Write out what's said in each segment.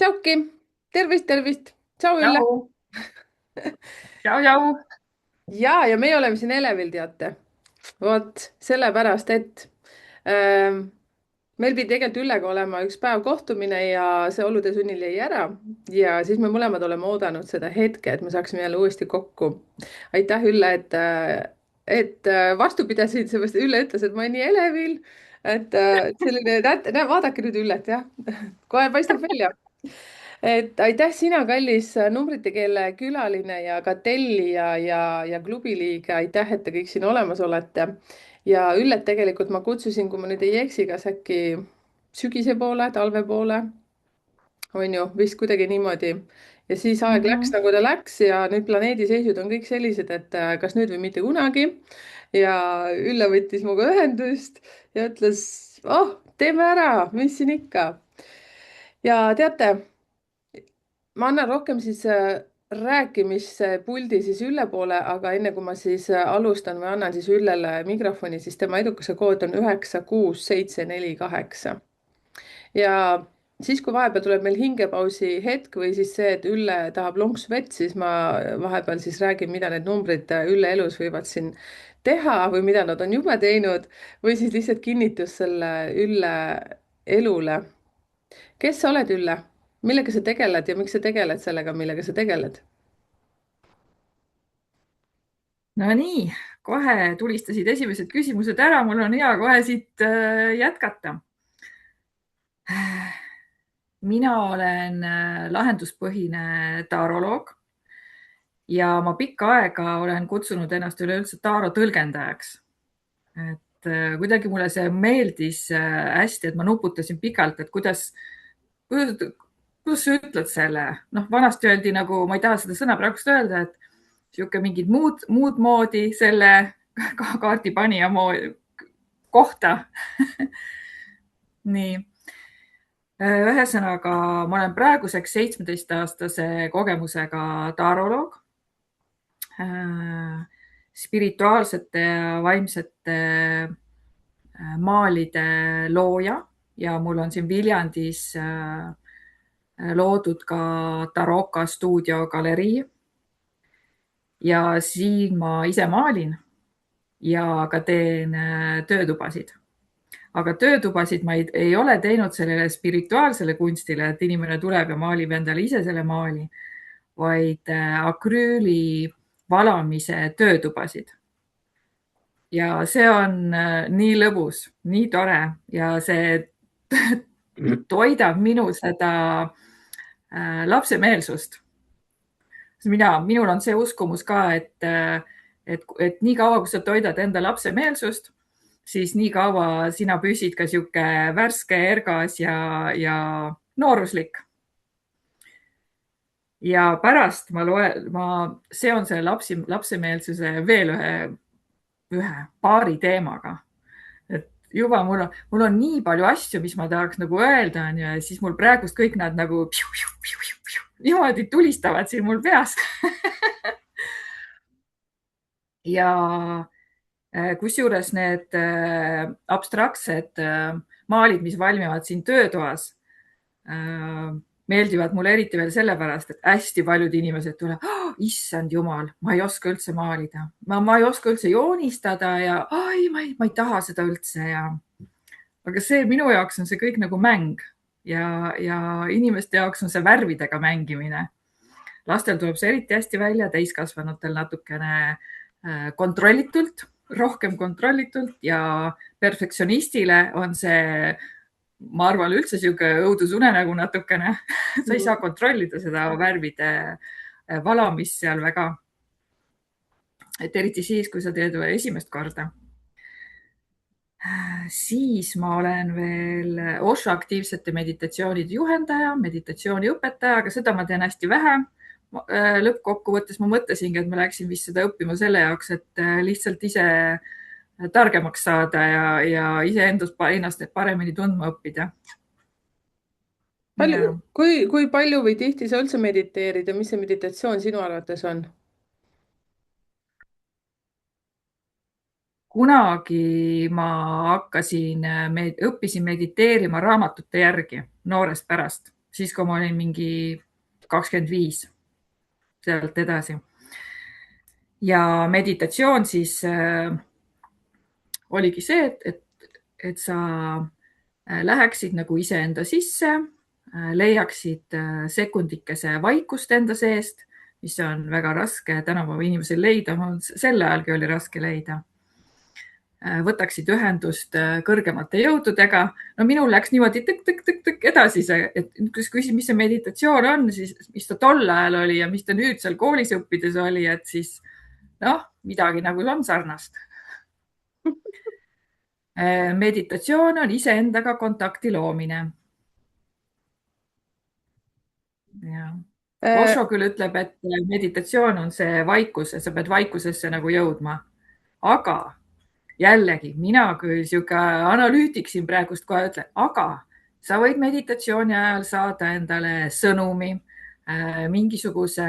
Tšauki, tervist, tervist. Tšau, Ülle. Tšau, tšau, tšau. Ja meie oleme siin Elevil, teate. Vot, sellepärast, et ähm, meil pidi tegelikult Üllega olema üks päev kohtumine ja see olude sunnil jäi ära. Ja siis me mõlemad oleme oodanud seda hetke, et me saaksime jälle uuesti kokku. Aitäh, Ülle, et vastu pidasid, seepärast Ülle ütles, et ma olen nii elevil. Selline, näe, vaadake nüüd Üllet, jah. Kohe paistab välja. Et aitäh sina, kallis numbrite keele külaline ja ka tellija ja klubi liige, aitäh, et te kõik siin olemas olete. Ja Üllet tegelikult ma kutsusin, kui ma nüüd ei eksi, kas äkki sügise poole, talve poole, on ju, vist kuidagi niimoodi. Ja siis aeg läks nagu ta läks ja nüüd planeedi seisud on kõik sellised, et kas nüüd või mitte kunagi. Ja Ülle võttis minuga ühendust ja ütles, oh, teeme ära, mis siin ikka. Ja teate, ma annan rohkem siis rääkimispuldi siis Ülle poole, aga enne kui ma siis alustan või annan siis Üllele mikrofoni, siis tema edukuse kood on 96748. Ja siis, kui vahepeal tuleb meil hingepausi hetk või siis see, et Ülle tahab lonksu vett, siis ma vahepeal siis räägin, mida need numbrid Ülle elus võivad siin teha või mida nad on juba teinud või siis lihtsalt kinnitus selle Ülle elule. Kes sa oled, Ülle? Millega sa tegeled ja miks sa tegeled sellega, millega sa tegeled? No nii, kohe tulistasid esimesed küsimused ära, mul on hea kohe siit jätkata. Mina olen lahenduspõhine taroloog ja ma pikka aega olen kutsunud ennast üleüldse taaro tõlgendajaks. Et kuidagi mulle see meeldis hästi, et ma nuputasin pikalt, et kuidas sa ütled selle? Noh, vanasti öeldi nagu, ma ei taha seda sõna praegust öelda, et sihuke mingid muud moodi selle kaardipanija kohta. Nii. Ühesõnaga, ma olen praeguseks 17-aastase kogemusega taroloog, spirituaalsete ja vaimsete maalide looja ja mul on siin Viljandis loodud ka Taroka stuudio galerii. Ja siin ma ise maalin ja ka teen töötubasid. Aga töötubasid ma ei ole teinud sellele spirituaalsele kunstile, et inimene tuleb ja maalib endale ise selle maali, vaid akrüüli valamise töötubasid. Ja see on nii lõbus, nii tore ja see toidab minu seda lapsemeelsust. Minul on see uskumus ka, et nii kaua, kui sa toidad enda lapsemeelsust, siis nii kaua sina püsid ka sihuke värske, ergas ja nooruslik. Ja pärast ma seon selle lapsemeelsuse veel ühe paari teemaga. Et juba mul on nii palju asju, mis ma tahaks nagu öelda, on ju, ja siis mul praegust kõik nad nagu niimoodi tulistavad siin mul peas. Ja kusjuures need abstraktsed maalid, mis valmivad siin töötoas, meeldivad mulle eriti veel sellepärast, et hästi paljud inimesed tulevad, issand jumal, ma ei oska üldse maalida, ma ei oska üldse joonistada ja ma ei taha seda üldse. Aga see minu jaoks on see kõik nagu mäng ja inimeste jaoks on see värvidega mängimine. Lastel tuleb see eriti hästi välja, täiskasvanutel natukene kontrollitult, rohkem kontrollitult ja perfektsionistile on see, ma arvan, üldse sihuke õudusunenägu natukene. Sa ei saa kontrollida seda värvide valamist seal väga. Et eriti siis, kui sa teed esimest korda. Siis ma olen veel Osho aktiivsete meditatsioonide juhendaja, meditatsiooniõpetaja, aga seda ma teen hästi vähe. Lõppkokkuvõttes ma mõtlesingi, et ma läksin vist seda õppima selle jaoks, et lihtsalt ise targemaks saada ja iseendast ennast paremini tundma õppida. Kui palju või tihti sa üldse mediteerid ja mis see meditatsioon sinu arvates on? Kunagi ma õppisin mediteerima raamatute järgi noorest pärast siis kui ma olin mingi 25, sealt edasi. ja meditatsioon siis oligi see, et sa läheksid nagu iseenda sisse, leiaksid sekundikese vaikust enda seest, mis on väga raske tänapäeva inimesel leida, sel ajalgi oli raske leida. Võtaksid ühendust kõrgemate jõududega. No minul läks niimoodi tõk-tõk-tõk-tõk edasi see, et küsin, mis see meditatsioon on, siis mis ta tol ajal oli ja mis ta nüüd seal koolis õppides oli, et siis noh, midagi nagu on sarnast. Meditatsioon on iseendaga kontakti loomine. Ja. Osho küll ütleb, et meditatsioon on see vaikus, et sa pead vaikusesse nagu jõudma. Aga jällegi, mina küll sihuke analüütik siin praegust kohe ütlen, aga sa võid meditatsiooni ajal saada endale sõnumi, mingisuguse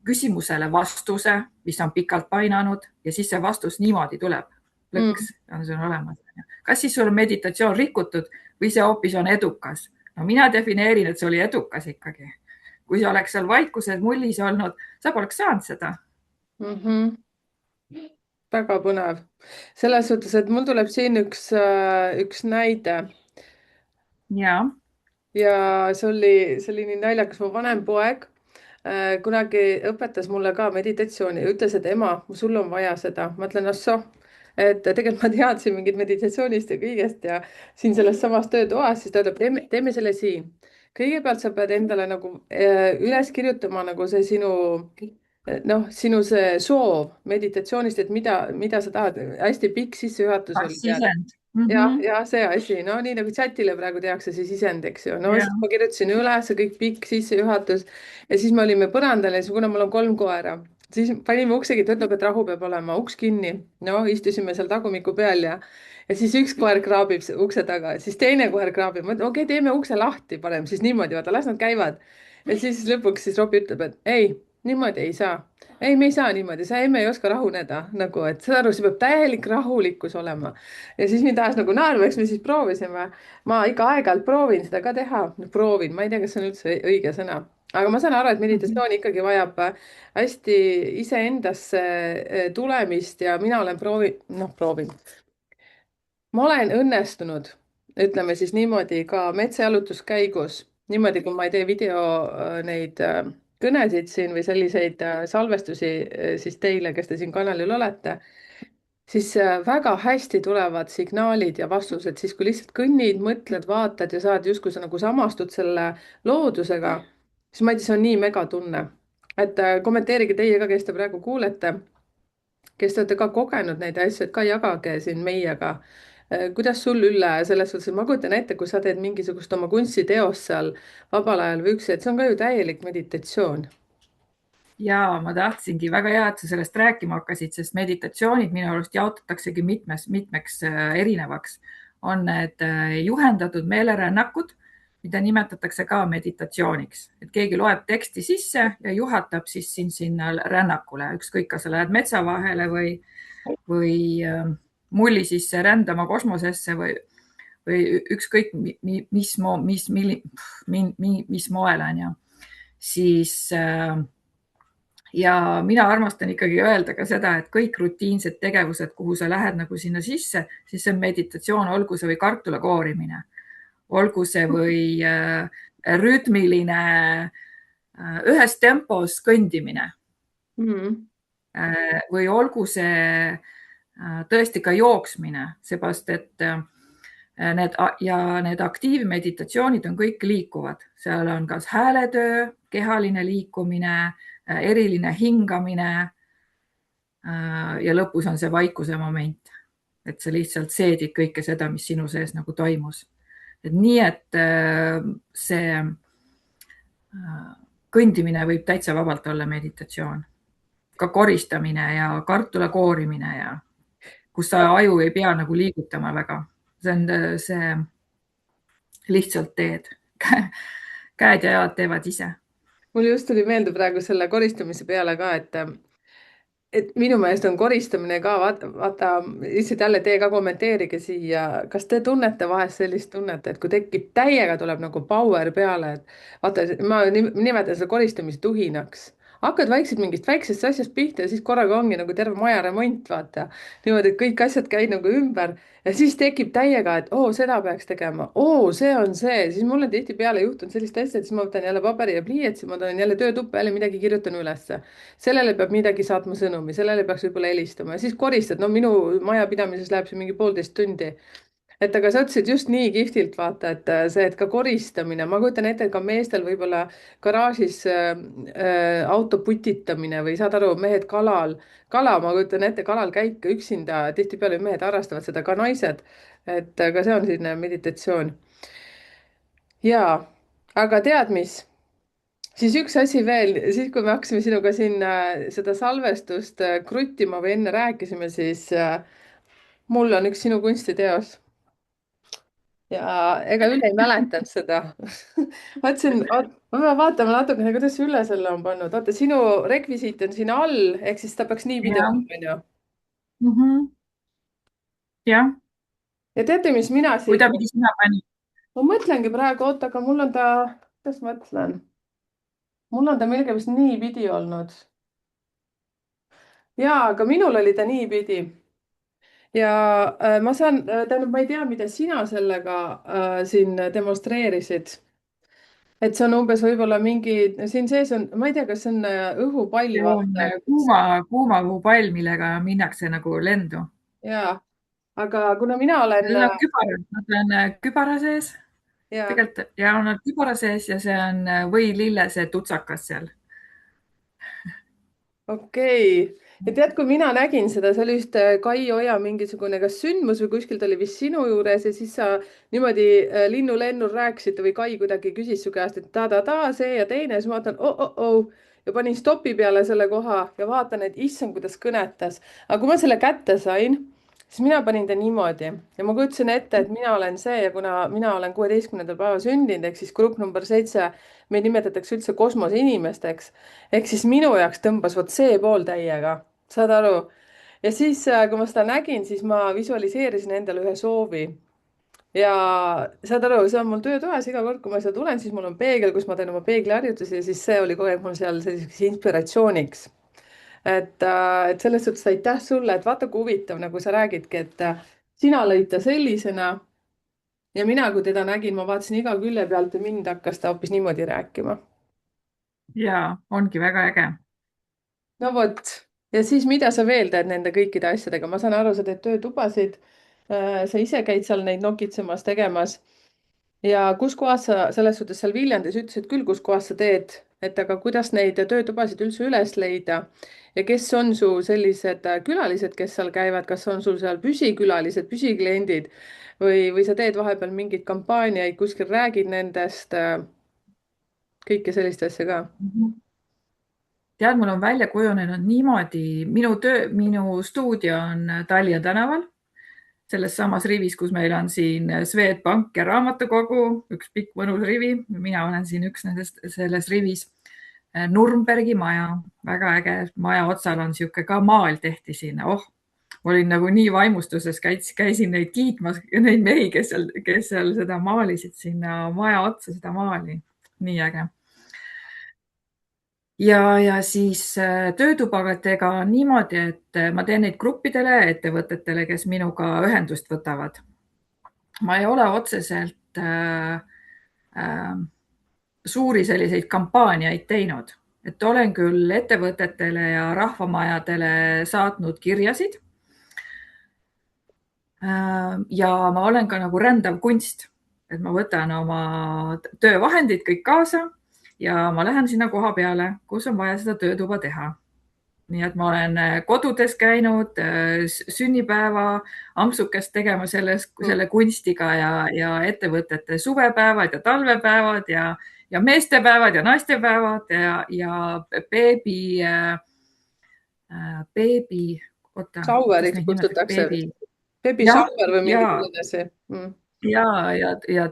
küsimusele vastuse, mis on pikalt painanud ja siis see vastus niimoodi tuleb. Lõks on sul olemas. Kas siis sul on meditatsioon rikutud või see hoopis on edukas? No mina defineerin, et see oli edukas ikkagi. Kui see oleks seal vaikuses mullis olnud, sa poleks saanud seda. Väga põnev. Selles suhtes, et mul tuleb siin üks näide. Ja see oli nii naljakas. Mu vanem poeg kunagi õpetas mulle ka meditatsiooni ja ütles, et ema, sul on vaja seda. Ma ütlen, ahsoh, et tegelikult ma teadsin mingit meditatsioonist ja kõigest ja siin selles samas töötoas, siis ta ütleb, teeme selle siin. Kõigepealt sa pead endale nagu üles kirjutama nagu see sinu see soov meditatsioonist, et mida sa tahad. Hästi pikk sissejuhatus oli teada. Ja see asi, no nii nagu chatile praegu tehakse siis isend, eks ju. No siis ma kirjutasin üles kõik pikk sissejuhatus ja siis me olime põrandal ja siis, kuna mul on 3 koera, siis panime uksegi, ta ütleb, et rahu peab olema, uks kinni. No istusime seal tagumiku peal ja siis üks koer kraabib ukse taga, siis teine koer kraabib. Ma ütlen, okei, teeme ukse lahti parem, siis niimoodi, vaata, las nad käivad. Ja siis lõpuks siis Robbie ütleb, et ei, niimoodi ei saa. Ei, me ei saa niimoodi, sa emme ei oska rahuneda nagu, et saad aru, see peab täielik rahulikkus olema. Ja siis mind ajas nagu naerma, eks me siis proovisime. Ma ikka aeg-ajalt proovin seda ka teha. Proovin, ma ei tea, kas see on üldse õige sõna. Aga ma saan aru, et meditatsioon ikkagi vajab hästi iseendasse tulemist ja mina olen proovinud. Ma olen õnnestunud, ütleme siis niimoodi ka metsajalutuskäigus, niimoodi, kui ma ei tee video neid kõnesid siin või selliseid salvestusi siis teile, kes te siin kanalil olete, siis väga hästi tulevad signaalid ja vastused, siis kui lihtsalt kõnnid, mõtled, vaatad ja saad justkui sa nagu samastud selle loodusega, siis ma ei tea, see on nii megatunne. Et kommenteerige teie ka, kes te praegu kuulete, kes te olete ka kogenud neid asju, et ka jagage siin meiega. Kuidas sul, Ülle, selles suhtes, et ma kujutan ette, kui sa teed mingisugust oma kunstiteost seal vabal ajal või üksi, et see on ka ju täielik meditatsioon. Ja ma tahtsingi väga hea, et sa sellest rääkima hakkasid, sest meditatsioonid minu arust jaotataksegi mitmeks erinevaks. On need juhendatud meelerännakud, mida nimetatakse ka meditatsiooniks, et keegi loeb teksti sisse ja juhatab siis sind sinna rännakule, ükskõik, kas sa lähed metsa vahele või mulli sisse rändama kosmosesse või ükskõik mis moel on ju, siis ja mina armastan ikkagi öelda ka seda, et kõik rutiinsed tegevused, kuhu sa lähed nagu sinna sisse, siis see on meditatsioon, olgu see või kartula koorimine, olgu see või rütmiline ühes tempos kõndimine või olgu see tõesti ka jooksmine, seepärast et need aktiivmeditatsioonid on kõik liikuvad, seal on kas hääletöö, kehaline liikumine, eriline hingamine ja lõpus on see vaikuse moment, et sa lihtsalt seedid kõike seda, mis sinu sees nagu toimus. Et nii, et see kõndimine võib täitsa vabalt olla meditatsioon, ka koristamine ja kartula koorimine ja kus sa aju ei pea nagu liigutama väga. See on see lihtsalt teed. Käed ja jalad teevad ise. Mul just tuli meelde praegu selle koristamise peale ka, et et minu meelest on koristamine ka, vaata, lihtsalt jälle teie ka kommenteerige siia, kas te tunnete vahest sellist tunnet, et kui tekib täiega, tuleb nagu power peale, et vaata, ma nimetan seda koristamist tuhinaks. hakkad vaikselt mingist väiksest asjast pihta ja siis korraga ongi nagu terve maja remont, vaata. niimoodi, et kõik asjad käid nagu ümber ja siis tekib täiega, et oo, seda peaks tegema, oo, see on see, siis mul on tihtipeale juhtunud sellist asja, et siis ma võtan jälle paberi ja pliiatsi, ma tulen jälle töötuppa jälle midagi kirjutan ülesse, sellele peab midagi saatma sõnumi, sellele peaks võib-olla helistama ja siis koristad, no minu majapidamises läheb see mingi 1,5 tundi. et aga sa ütlesid just nii kihvtilt, vaata, et see, et ka koristamine, ma kujutan ette, et ka meestel võib-olla garaažis auto putitamine või saad aru, mehed kalal, ma kujutan ette, kalal käik üksinda, tihtipeale mehed harrastavad seda, ka naised. et ka see on selline meditatsioon. jaa, aga tead mis? siis üks asi veel, siis kui me hakkasime sinuga siin seda salvestust kruttima või enne rääkisime, siis mul on üks sinu kunstiteos ja ega Ülle ei mäletanud seda. mõtlesin, ma pean vaatama natukene, kuidas Ülle selle on pannud. vaata, sinu rekvisiit on siin all, ehk siis ta peaks niipidi jah. olema, onju. Jah, ja teate, mis mina siit, kuidapidi sina panid? ma mõtlengi praegu, oota, aga mul on ta, kuidas ma ütlen, mul on ta millegipärast niipidi olnud. jaa, aga minul oli ta niipidi. ja ma saan, tähendab, ma ei tea, mida sina sellega siin demonstreerisid. et see on umbes võib-olla mingi, siin sees on, ma ei tea, kas see on õhupall, See on vaata. kuuma õhupall, millega minnakse nagu lendu. jaa, aga kuna mina olen Need on kübarad, nad on kübara sees ja tegelikult ja on nad kübara sees ja see on võilillese tutsakas seal. okei okay. Ja tead, kui mina nägin seda, see oli vist Kai Oja mingisugune kas sündmus või kuskilt oli vist sinu juures ja siis sa niimoodi linnulennul rääkisid või Kai kuidagi küsis su käest, et ta, see ja teine, siis ma vaatan oh ja panin stopi peale selle koha ja vaatan, et issand, kuidas kõnetas. aga kui ma selle kätte sain, siis mina panin ta niimoodi ja ma kujutasin ette, et mina olen see ja kuna mina olen 16. päeval sündinud ehk siis grupp number 7, meid nimetatakse üldse kosmoseinimesteks ehk siis minu jaoks tõmbas vot see pool täiega, saad aru? ja siis, kui ma seda nägin, siis ma visualiseerisin endale ühe soovi. ja saad aru, see on mul töötoas, iga kord, kui ma siia tulen, siis mul on peegel, kus ma teen oma peegliharjutusi ja siis see oli kogu aeg mul seal selliseks inspiratsiooniks. et selles suhtes aitäh sulle, et vaata kui huvitav, nagu sa räägidki, et sina lõid ta sellisena ja mina, kui teda nägin, ma vaatasin iga külje pealt ja mind hakkas ta hoopis niimoodi rääkima. Ja ongi väga äge. no vot, ja siis mida sa veel teed nende kõikide asjadega, ma saan aru, sa teed töötubasid, sa ise käid seal neid nokitsemas, tegemas ja kus kohas sa selles suhtes seal Viljandis ütlesid küll, kus kohas sa teed, et aga kuidas neid töötubasid üldse üles leida ja kes on su sellised külalised, kes seal käivad, kas on sul seal püsikülalised, püsikliendid või sa teed vahepeal mingeid kampaaniaid, kuskil räägid nendest, kõike sellist asja ka? Tead, mul on välja kujunenud niimoodi, minu stuudio on Tallinna tänaval, selles samas rivis, kus meil on siin Swedbank ja raamatukogu, üks pikk mõnus rivi. mina olen siin üks nendest selles rivis. Nurmbergi maja, väga äge maja, otsal on sihuke ka maal tehti sinna. Oh, ma olin nagu nii vaimustuses, käisin neid kiitmas, neid mehi, kes seal seda maalisid sinna maja otsa, seda maali. nii äge. Ja siis töötubadega on niimoodi, et ma teen neid gruppidele, ettevõtetele, kes minuga ühendust võtavad. ma ei ole otseselt suuri selliseid kampaaniaid teinud, et olen küll ettevõtetele ja rahvamajadele saatnud kirjasid. ja ma olen ka nagu rändav kunst, et ma võtan oma töövahendid kõik kaasa ja ma lähen sinna koha peale, kus on vaja seda töötuba teha. nii et ma olen kodudes käinud sünnipäeva ampsukest tegema selle kunstiga ja ettevõtete suvepäevad ja talvepäevad ja meestepäevad ja naistepäevad ja oota, kuidas Showeriks neid kutsutakse, nimetada, baby jah, shower või mingi selline asi ja, ja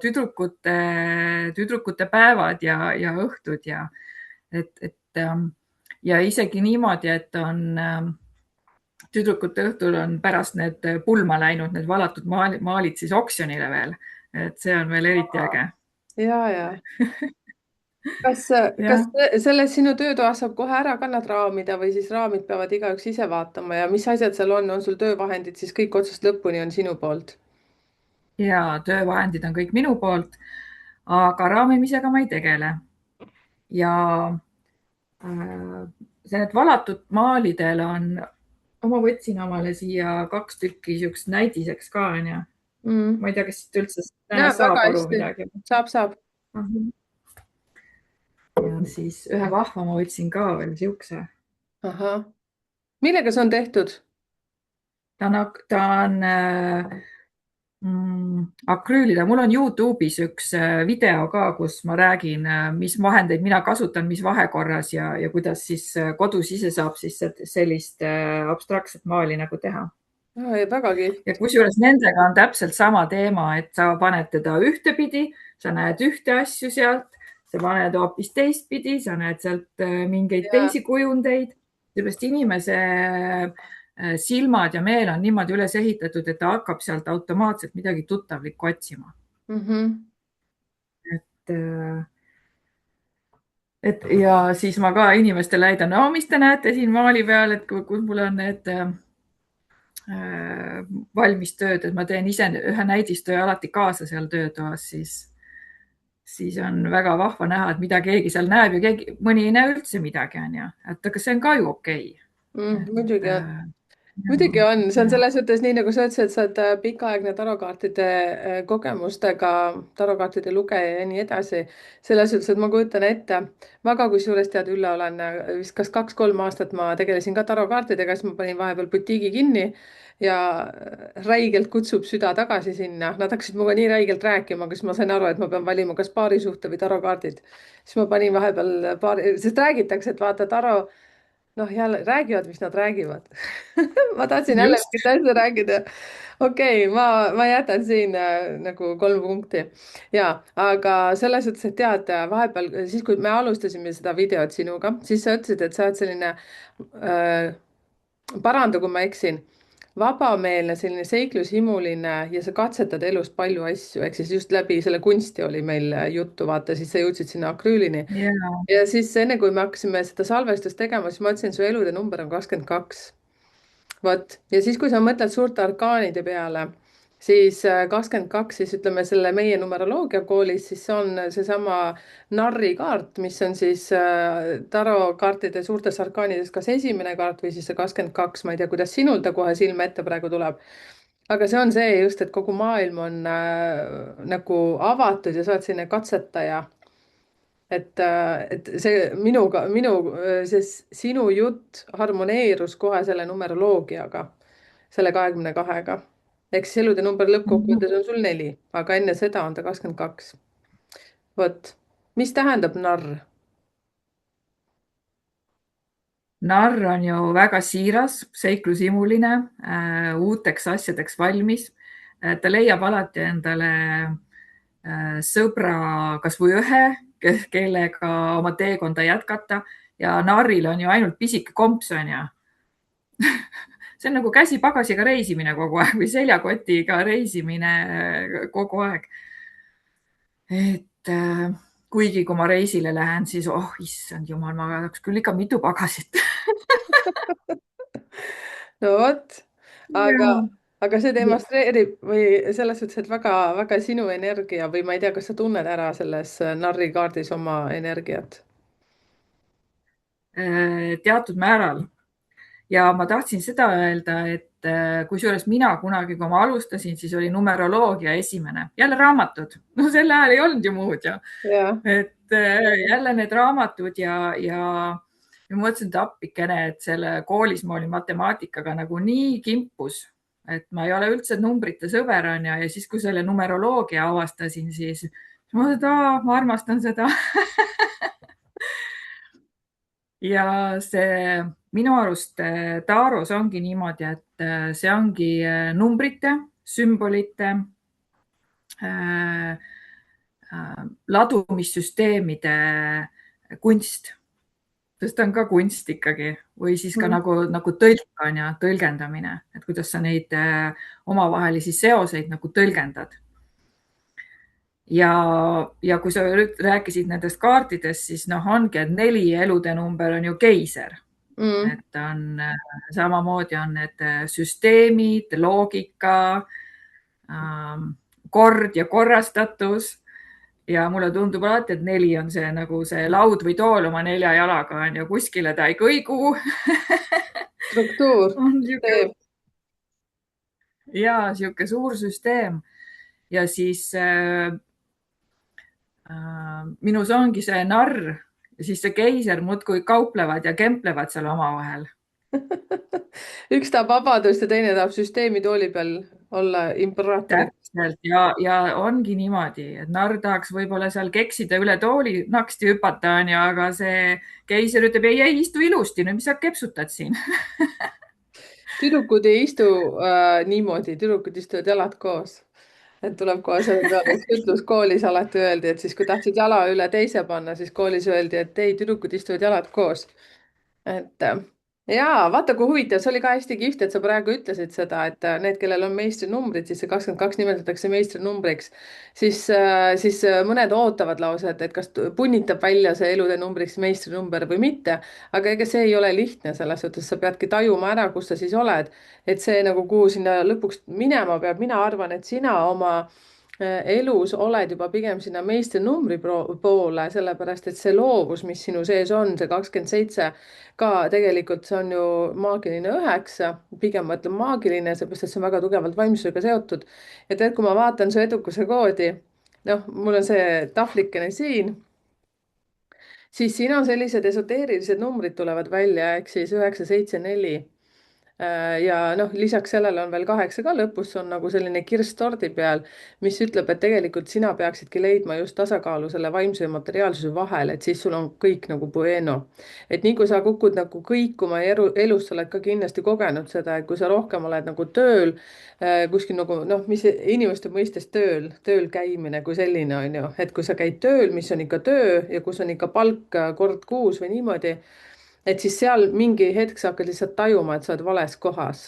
tüdrukute päevad ja õhtud ja et ja isegi niimoodi, et on tüdrukute õhtul on pärast need pulma läinud, need valatud maalid siis oksjonile veel. Et see on veel eriti äge. ja. kas, kas jah, selles sinu töötoas saab kohe ära ka nad raamida või siis raamid peavad igaüks ise vaatama ja mis asjad seal on sul töövahendid siis kõik otsast lõpuni on sinu poolt? ja töövahendid on kõik minu poolt, aga raamimisega ma ei tegele. Ja need valatud maalidel on, ma võtsin omale siia 2 tükki siuksed näidiseks ka onju. Mm. Ma ei tea, kas siit üldse näha Näeb väga saab aru hästi. midagi. Saab. Ja siis ühe vahva ma võtsin ka veel siukse. ahah. Millega see on tehtud? Ta on akrüülida. Mul on Youtube'is üks video ka, kus ma räägin, mis vahendeid mina kasutan, mis vahekorras ja kuidas siis kodus ise saab siis sellist abstraktset maali nagu teha. Väga kihvt. Ja kusjuures nendega on täpselt sama teema, et sa paned teda ühtepidi, sa näed ühte asju sealt, sa paned hoopis teistpidi, sa näed sealt mingeid Ja. teisi kujundeid. Sellepärast inimese silmad ja meel on niimoodi üles ehitatud, et ta hakkab sealt automaatselt midagi tuttavlikku otsima. Mhm. Et, ja siis ma ka inimestele näidan, no mis te näete siin maali peal, et kus mul on need valmis tööd, et ma teen ise ühe näidistöö alati kaasa seal töötoas, siis on väga vahva näha, et mida keegi seal näeb ja mõni ei näe üldse midagi, onju. Et aga see on ka ju okei. Muidugi on. Muidugi on, see on selles mõttes nii, nagu sa ütlesid, et sa oled pikaaegne tarokaartide kogemustega, tarokaartide lugeja ja nii edasi. selles suhtes, et ma kujutan ette, ma ka kusjuures tead, Ülle, olen vist kas 2-3 aastat ma tegelesin ka tarokaartidega, siis ma panin vahepeal butiigi kinni ja räigelt kutsub süda tagasi sinna. Nad hakkasid minuga nii räigelt rääkima, kus ma sain aru, et ma pean valima kas paarisuhte või tarokaardid. siis ma panin vahepeal sest räägitakse, et vaata, taro noh, jälle räägivad, mis nad räägivad ma tahtsin jälle Just. mingit asja rääkida. Okei, ma jätan siin nagu 3 punkti. Ja, aga selles suhtes, et tead, vahepeal siis, kui me alustasime seda videot sinuga, siis sa ütlesid, et sa oled selline paranda, kui ma eksin, vabameelne, selline seiklushimuline ja sa katsetad elus palju asju, ehk siis just läbi selle kunsti oli meil juttu, vaata, siis sa jõudsid sinna akrüülini. Ja, Ja siis enne, kui me hakkasime seda salvestust tegema, siis ma ütlesin, su elude number on 22. vot, ja siis, kui sa mõtled suurte arkaanide peale, siis 22, siis ütleme selle meie numeroloogia koolis, siis see on seesama narrikaart, mis on siis tarokaartide suurtes arkaanides kas esimene kaart või siis see 22, ma ei tea, kuidas sinul ta kohe silme ette praegu tuleb. aga see on see just, et kogu maailm on nagu avatud ja sa oled selline katsetaja et see see sinu jutt harmoneerus kohe selle numeroloogiaga, selle 22-ga. ehk siis elude number lõppkokkuvõttes on sul 4, aga enne seda on ta 22. vot, mis tähendab narr? narr on ju väga siiras, seiklushimuline, uuteks asjadeks valmis. Ta leiab alati endale sõbra, kasvõi ühe, kellega oma teekonda jätkata ja narril on ju ainult pisike komps onju. see on nagu käsipagasiga reisimine kogu aeg või seljakotiga reisimine kogu aeg. Et kuigi kui ma reisile lähen, siis oh issand jumal, ma tahaks küll ikka mitu pagasit. no vot, aga, ja. aga see demonstreerib või selles suhtes, et väga-väga sinu energia või ma ei tea, kas sa tunned ära selles narrikaardis oma energiat? Teatud määral ja ma tahtsin seda öelda, et kusjuures mina kunagi, kui ma alustasin, siis oli numeroloogia esimene, jälle raamatud, no sel ajal ei olnud ju muud ju, jah. et jälle need raamatud ja ma mõtlesin, et appikene, et selle koolis ma olin matemaatikaga nagu nii kimpus, et ma ei ole üldse numbrite sõber on ja siis, kui selle numeroloogia avastasin, siis ma mõtlesin, et ma armastan seda ja see minu arust Taros ongi niimoodi, et see ongi numbrite, sümbolite, ladumissüsteemide kunst. sest ta on ka kunst ikkagi või siis ka mm. nagu tõlk on ju, tõlgendamine, et kuidas sa neid omavahelisi seoseid nagu tõlgendad. Ja kui sa rääkisid nendest kaartidest, siis noh, ongi, et 4 elude number on ju keiser, Mm. et on samamoodi on need süsteemid, loogika, kord ja korrastatus. Ja mulle tundub alati, et 4 on see nagu see laud või tool oma 4 jalaga on ju, kuskile ta ei kõigu. struktuur, on sihuke süsteem. ja sihuke suur süsteem ja siis minus ongi see narr ja siis see keiser muudkui kauplevad ja kemplevad seal omavahel. üks tahab vabadust ja teine tahab süsteemi tooli peal olla imperaatoriks. Täpselt ja ongi niimoodi, et narr tahaks võib-olla seal keksida üle tooli naksti hüpata, onju, aga see keiser ütleb ei, istu ilusti, no mis sa kepsutad siin. tüdrukud ei istu niimoodi, tüdrukud istuvad jalad koos. et tuleb kohe selle peale, üks ütlus koolis alati öeldi, et siis kui tahtsid jala üle teise panna, siis koolis öeldi, et ei, tüdrukud istuvad jalad koos. et jaa, vaata kui huvitav, see oli ka hästi kihvt, et sa praegu ütlesid seda, et need, kellel on meistrinumbrid, siis see 22 nimetatakse meistrinumbriks, siis mõned ootavad lausa, et kas punnitab välja see elude numbriks meistrinumber või mitte. aga ega see ei ole lihtne, selles suhtes sa peadki tajuma ära, kus sa siis oled, et see nagu, kuhu sinna lõpuks minema peab, mina arvan, et sina oma elus oled juba pigem sinna meistrinumbri poole, sellepärast et see loovus, mis sinu sees on, see 27, ka tegelikult see on ju maagiline 9, pigem ma ütlen maagiline, seepärast et see on väga tugevalt vaimsusega seotud. ja tead, kui ma vaatan su edukuse koodi, noh, mul on see tahvlikene siin, siis siin on sellised esoteerilised numbrid tulevad välja, ehk siis 9, 7, 4. ja noh, lisaks sellele on veel 8 ka lõpus, see on nagu selline kirss tordi peal, mis ütleb, et tegelikult sina peaksidki leidma just tasakaalu selle vaimse ja materiaalsuse vahel, et siis sul on kõik nagu bueno. et nii kui sa kukud nagu kõikuma ja elus sa oled ka kindlasti kogenud seda, et kui sa rohkem oled nagu tööl, kuskil nagu noh, mis inimeste mõistes tööl käimine kui selline on ju, et kui sa käid tööl, mis on ikka töö ja kus on ikka palk kord kuus või niimoodi, et siis seal mingi hetk sa hakkad lihtsalt tajuma, et sa oled vales kohas.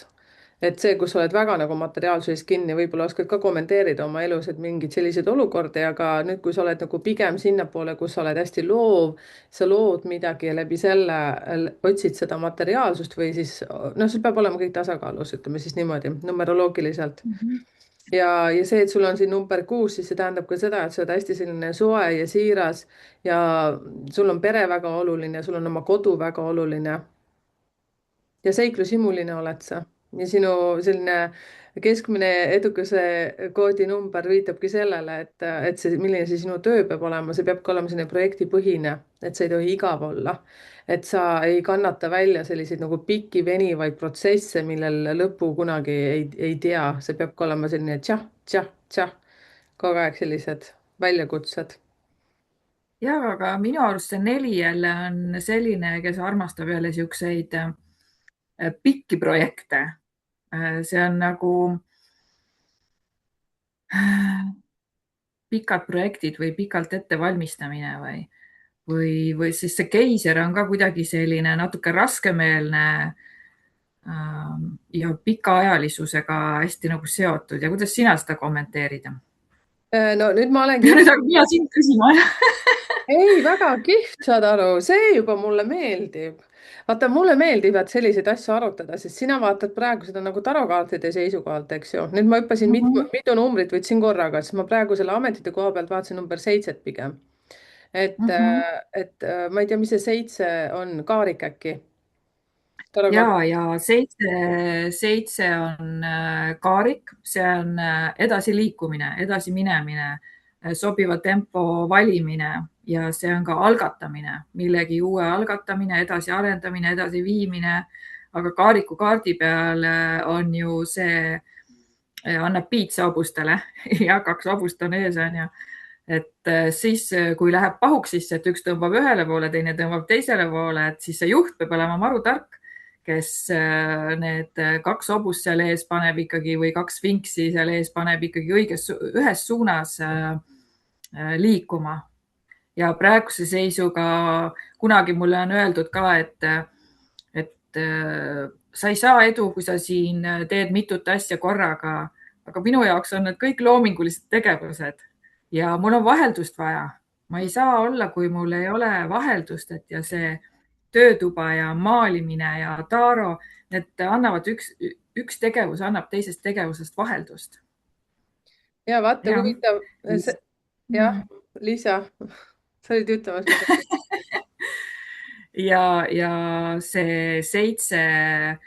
et see, kus sa oled väga nagu materiaalsuses kinni, võib-olla oskad ka kommenteerida oma elus, et mingeid selliseid olukordi, aga nüüd, kui sa oled nagu pigem sinnapoole, kus sa oled hästi loov, sa lood midagi ja läbi selle otsid seda materiaalsust või siis noh, sul peab olema kõik tasakaalus, ütleme siis niimoodi numeroloogiliselt. ja see, et sul on siin number 6, siis see tähendab ka seda, et sa oled hästi selline soe ja siiras ja sul on pere väga oluline, sul on oma kodu väga oluline ja seiklushimuline oled sa. ja sinu selline keskmine edukuse koodinumber viitabki sellele, et see, milline see sinu töö peab olema, see peabki olema selline projektipõhine, et see ei tohi igav olla. et sa ei kannata välja selliseid nagu pikki venivaid protsesse, millel lõppu kunagi ei tea, see peabki olema selline tšah, tšah, tšah, kogu aeg sellised väljakutsed. ja, aga minu arust see 4 jälle on selline, kes armastab jälle siukseid pikki projekte. see on nagu pikad projektid või pikalt ettevalmistamine või siis see keiser on ka kuidagi selline natuke raskemeelne ja pikaajalisusega hästi nagu seotud ja kuidas sina seda kommenteerid? no nüüd ma olengi ja jah. nüüd hakkan mina sind küsima. ei, väga kihvt, saad aru, see juba mulle meeldib. vaata, mulle meeldivad selliseid asju arutada, sest sina vaatad praegu seda nagu tarokaartide seisukohalt, eks ju. nüüd ma hüppasin mitu numbrit võtsin korraga, sest ma praegu selle ametite koha pealt vaatasin number 7 pigem. Ma ei tea, mis see 7 on, kaarik äkki? tarokaart. ja 7 on kaarik, see on edasiliikumine, edasiminemine, sobiva tempo valimine ja see on ka algatamine, millegi uue algatamine, edasiarendamine, edasiviimine. aga kaariku kaardi peal on ju see, annab piitsa hobustele ja 2 hobust on ees, on ju. et siis, kui läheb pahuks, siis et üks tõmbab ühele poole, teine tõmbab teisele poole, et siis see juht peab olema marutark, kes need 2 hobust seal ees paneb ikkagi või 2 vinksi seal ees paneb ikkagi ühes suunas liikuma. ja praeguse seisuga kunagi mulle on öeldud ka, et sa ei saa edu, kui sa siin teed mitut asja korraga, aga minu jaoks on need kõik loomingulised tegevused ja mul on vaheldust vaja. Ma ei saa olla, kui mul ei ole vaheldust, et ja see töötuba ja maalimine ja Taaro, need annavad üks tegevus annab teisest tegevusest vaheldust. ja vaata, jah. huvitav. Jah, Liisa, sa olid ütlemas midagi. ja see 7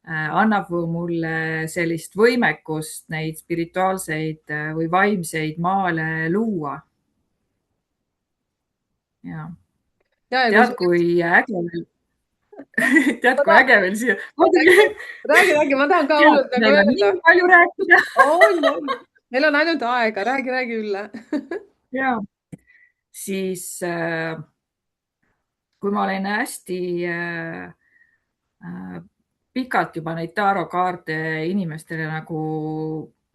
annab mulle sellist võimekust neid spirituaalseid või vaimseid maale luua. ja ja kui tead, sa kui äge veel, tead, ma kui äge veel siia. räägi, ma tahan ka tead, hullult nagu meil on öelda. nii palju rääkida. on. Meil on ainult aega, räägi Ülle. ja siis kui ma olen hästi pikalt juba neid tarokaarte inimestele nagu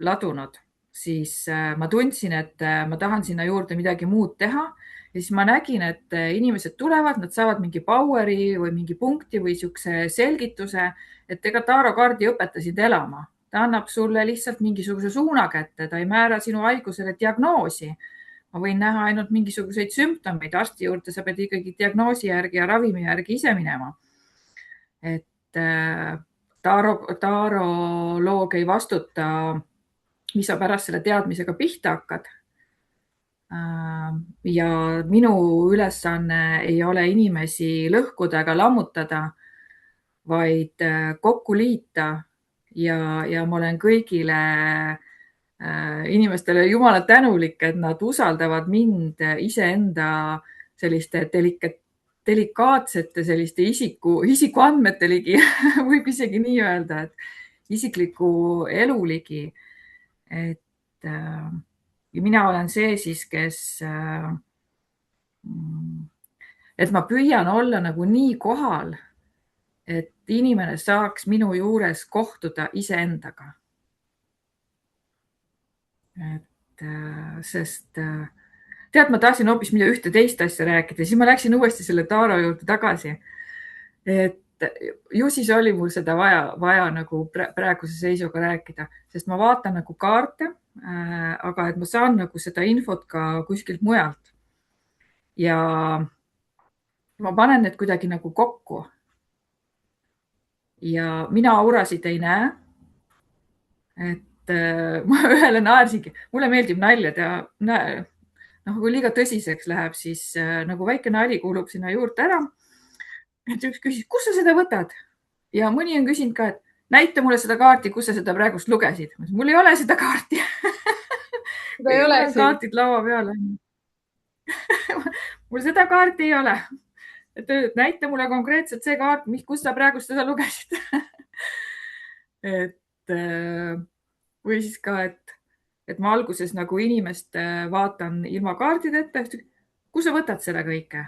ladunud, siis ma tundsin, et ma tahan sinna juurde midagi muud teha. Ja siis ma nägin, et inimesed tulevad, nad saavad mingi power'i või mingi punkti või siukse selgituse, et ega tarokaart ei õpeta sind elama. Ta annab sulle lihtsalt mingisuguse suuna kätte, ta ei määra sinu haigusele diagnoosi. Ma võin näha ainult mingisuguseid sümptomeid, arsti juurde sa pead ikkagi diagnoosi järgi ja ravimi järgi ise minema. et taaroloog ei vastuta, mis sa pärast selle teadmisega pihta hakkad. ja minu ülesanne ei ole inimesi lõhkuda ega lammutada, vaid kokku liita ja ma olen kõigile inimestele jumala tänulik, et nad usaldavad mind iseenda selliste delikaatsete selliste isikuandmete ligi võib isegi nii öelda, et isikliku elu ligi. Ja mina olen see siis, et ma püüan olla nagu nii kohal, et inimene saaks minu juures kohtuda iseendaga. Sest tead, ma tahtsin hoopis ühte teist asja rääkida, siis ma läksin uuesti selle Taaro juurde tagasi. Et ju siis oli mul seda vaja nagu praeguse seisuga rääkida, sest ma vaatan nagu kaarte, aga et ma saan nagu seda infot ka kuskilt mujalt. Ja ma panen need kuidagi nagu kokku. Ja mina aurasid ei näe. Et ma ühele naersingi, mulle meeldib nalja teha. Kui liiga tõsiseks läheb, siis nagu väike nali kuulub sinna juurde ära. Et üks küsis, kus sa seda võtad? Ja mõni on küsinud ka, et näita mulle seda kaarti, kus sa seda praegust lugesid. Mul ei ole seda kaarti. Seda ei ole siin. Kaartid laua peal. Mul seda kaarti ei ole. Et näita mulle konkreetselt see kaart, kus sa praegust seda lugesid. Et või siis ka, et ma alguses nagu inimest vaatan ilma kaardideta, kus sa võtad seda kõike?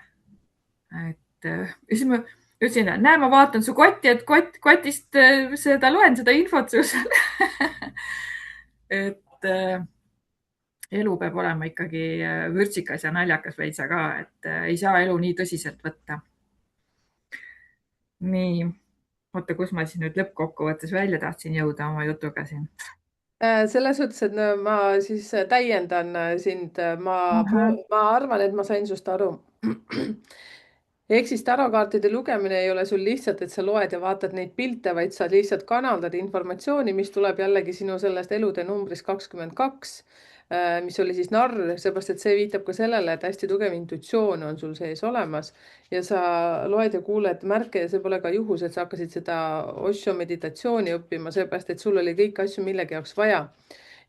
Ja siis ma ütlesin, näe, ma vaatan su kotti, et kotist seda loen, seda infot sul seal. et elu peab olema ikkagi vürtsikas ja naljakas veitsa ka, et ei saa elu nii tõsiselt võtta. Nii, oota, kus ma siis nüüd lõppkokkuvõttes välja tahtsin jõuda oma jutuga siin? Selles suhtes, et ma siis täiendan sind, ma arvan, et ma sain sust aru. Ehk siis tarokaartide lugemine ei ole sul lihtsalt, et sa loed ja vaatad neid pilte, vaid sa lihtsalt kanaldad informatsiooni, mis tuleb jällegi sinu sellest elude numbrist 22, mis oli siis narr, seepärast et see viitab ka sellele, et hästi tugev intuitsioon on sul sees olemas ja sa loed ja kuuled märke ja see pole ka juhus, et sa hakkasid seda Osho meditatsiooni õppima, seepärast et sul oli kõiki asju millegi jaoks vaja.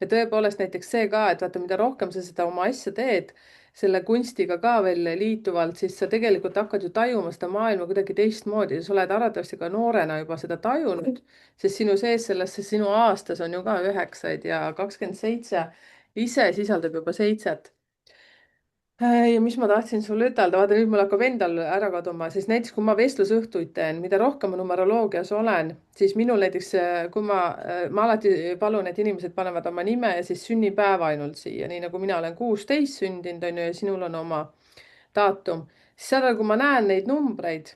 Ja tõepoolest näiteks see ka, et vaata, mida rohkem sa seda oma asja teed, selle kunstiga ka veel liituvalt, siis sa tegelikult hakkad ju tajuma seda maailma kuidagi teistmoodi ja sa oled arvatavasti ka noorena juba seda tajunud, sest sinu sees sellesse, sinu aastas on ju ka 9 ja 27 ise sisaldab juba 7. Ja mis ma tahtsin sulle ütelda, vaata nüüd mul hakkab endal ära kaduma, siis näiteks kui ma vestlusõhtuid teen, mida rohkem ma numeroloogias olen, siis minul näiteks, kui ma alati palun, et inimesed panevad oma nime ja siis sünnipäeva ainult siia, nii nagu mina olen 16 sündinud, on ju, ja sinul on oma. daatum, siis saad aru, kui ma näen neid numbreid,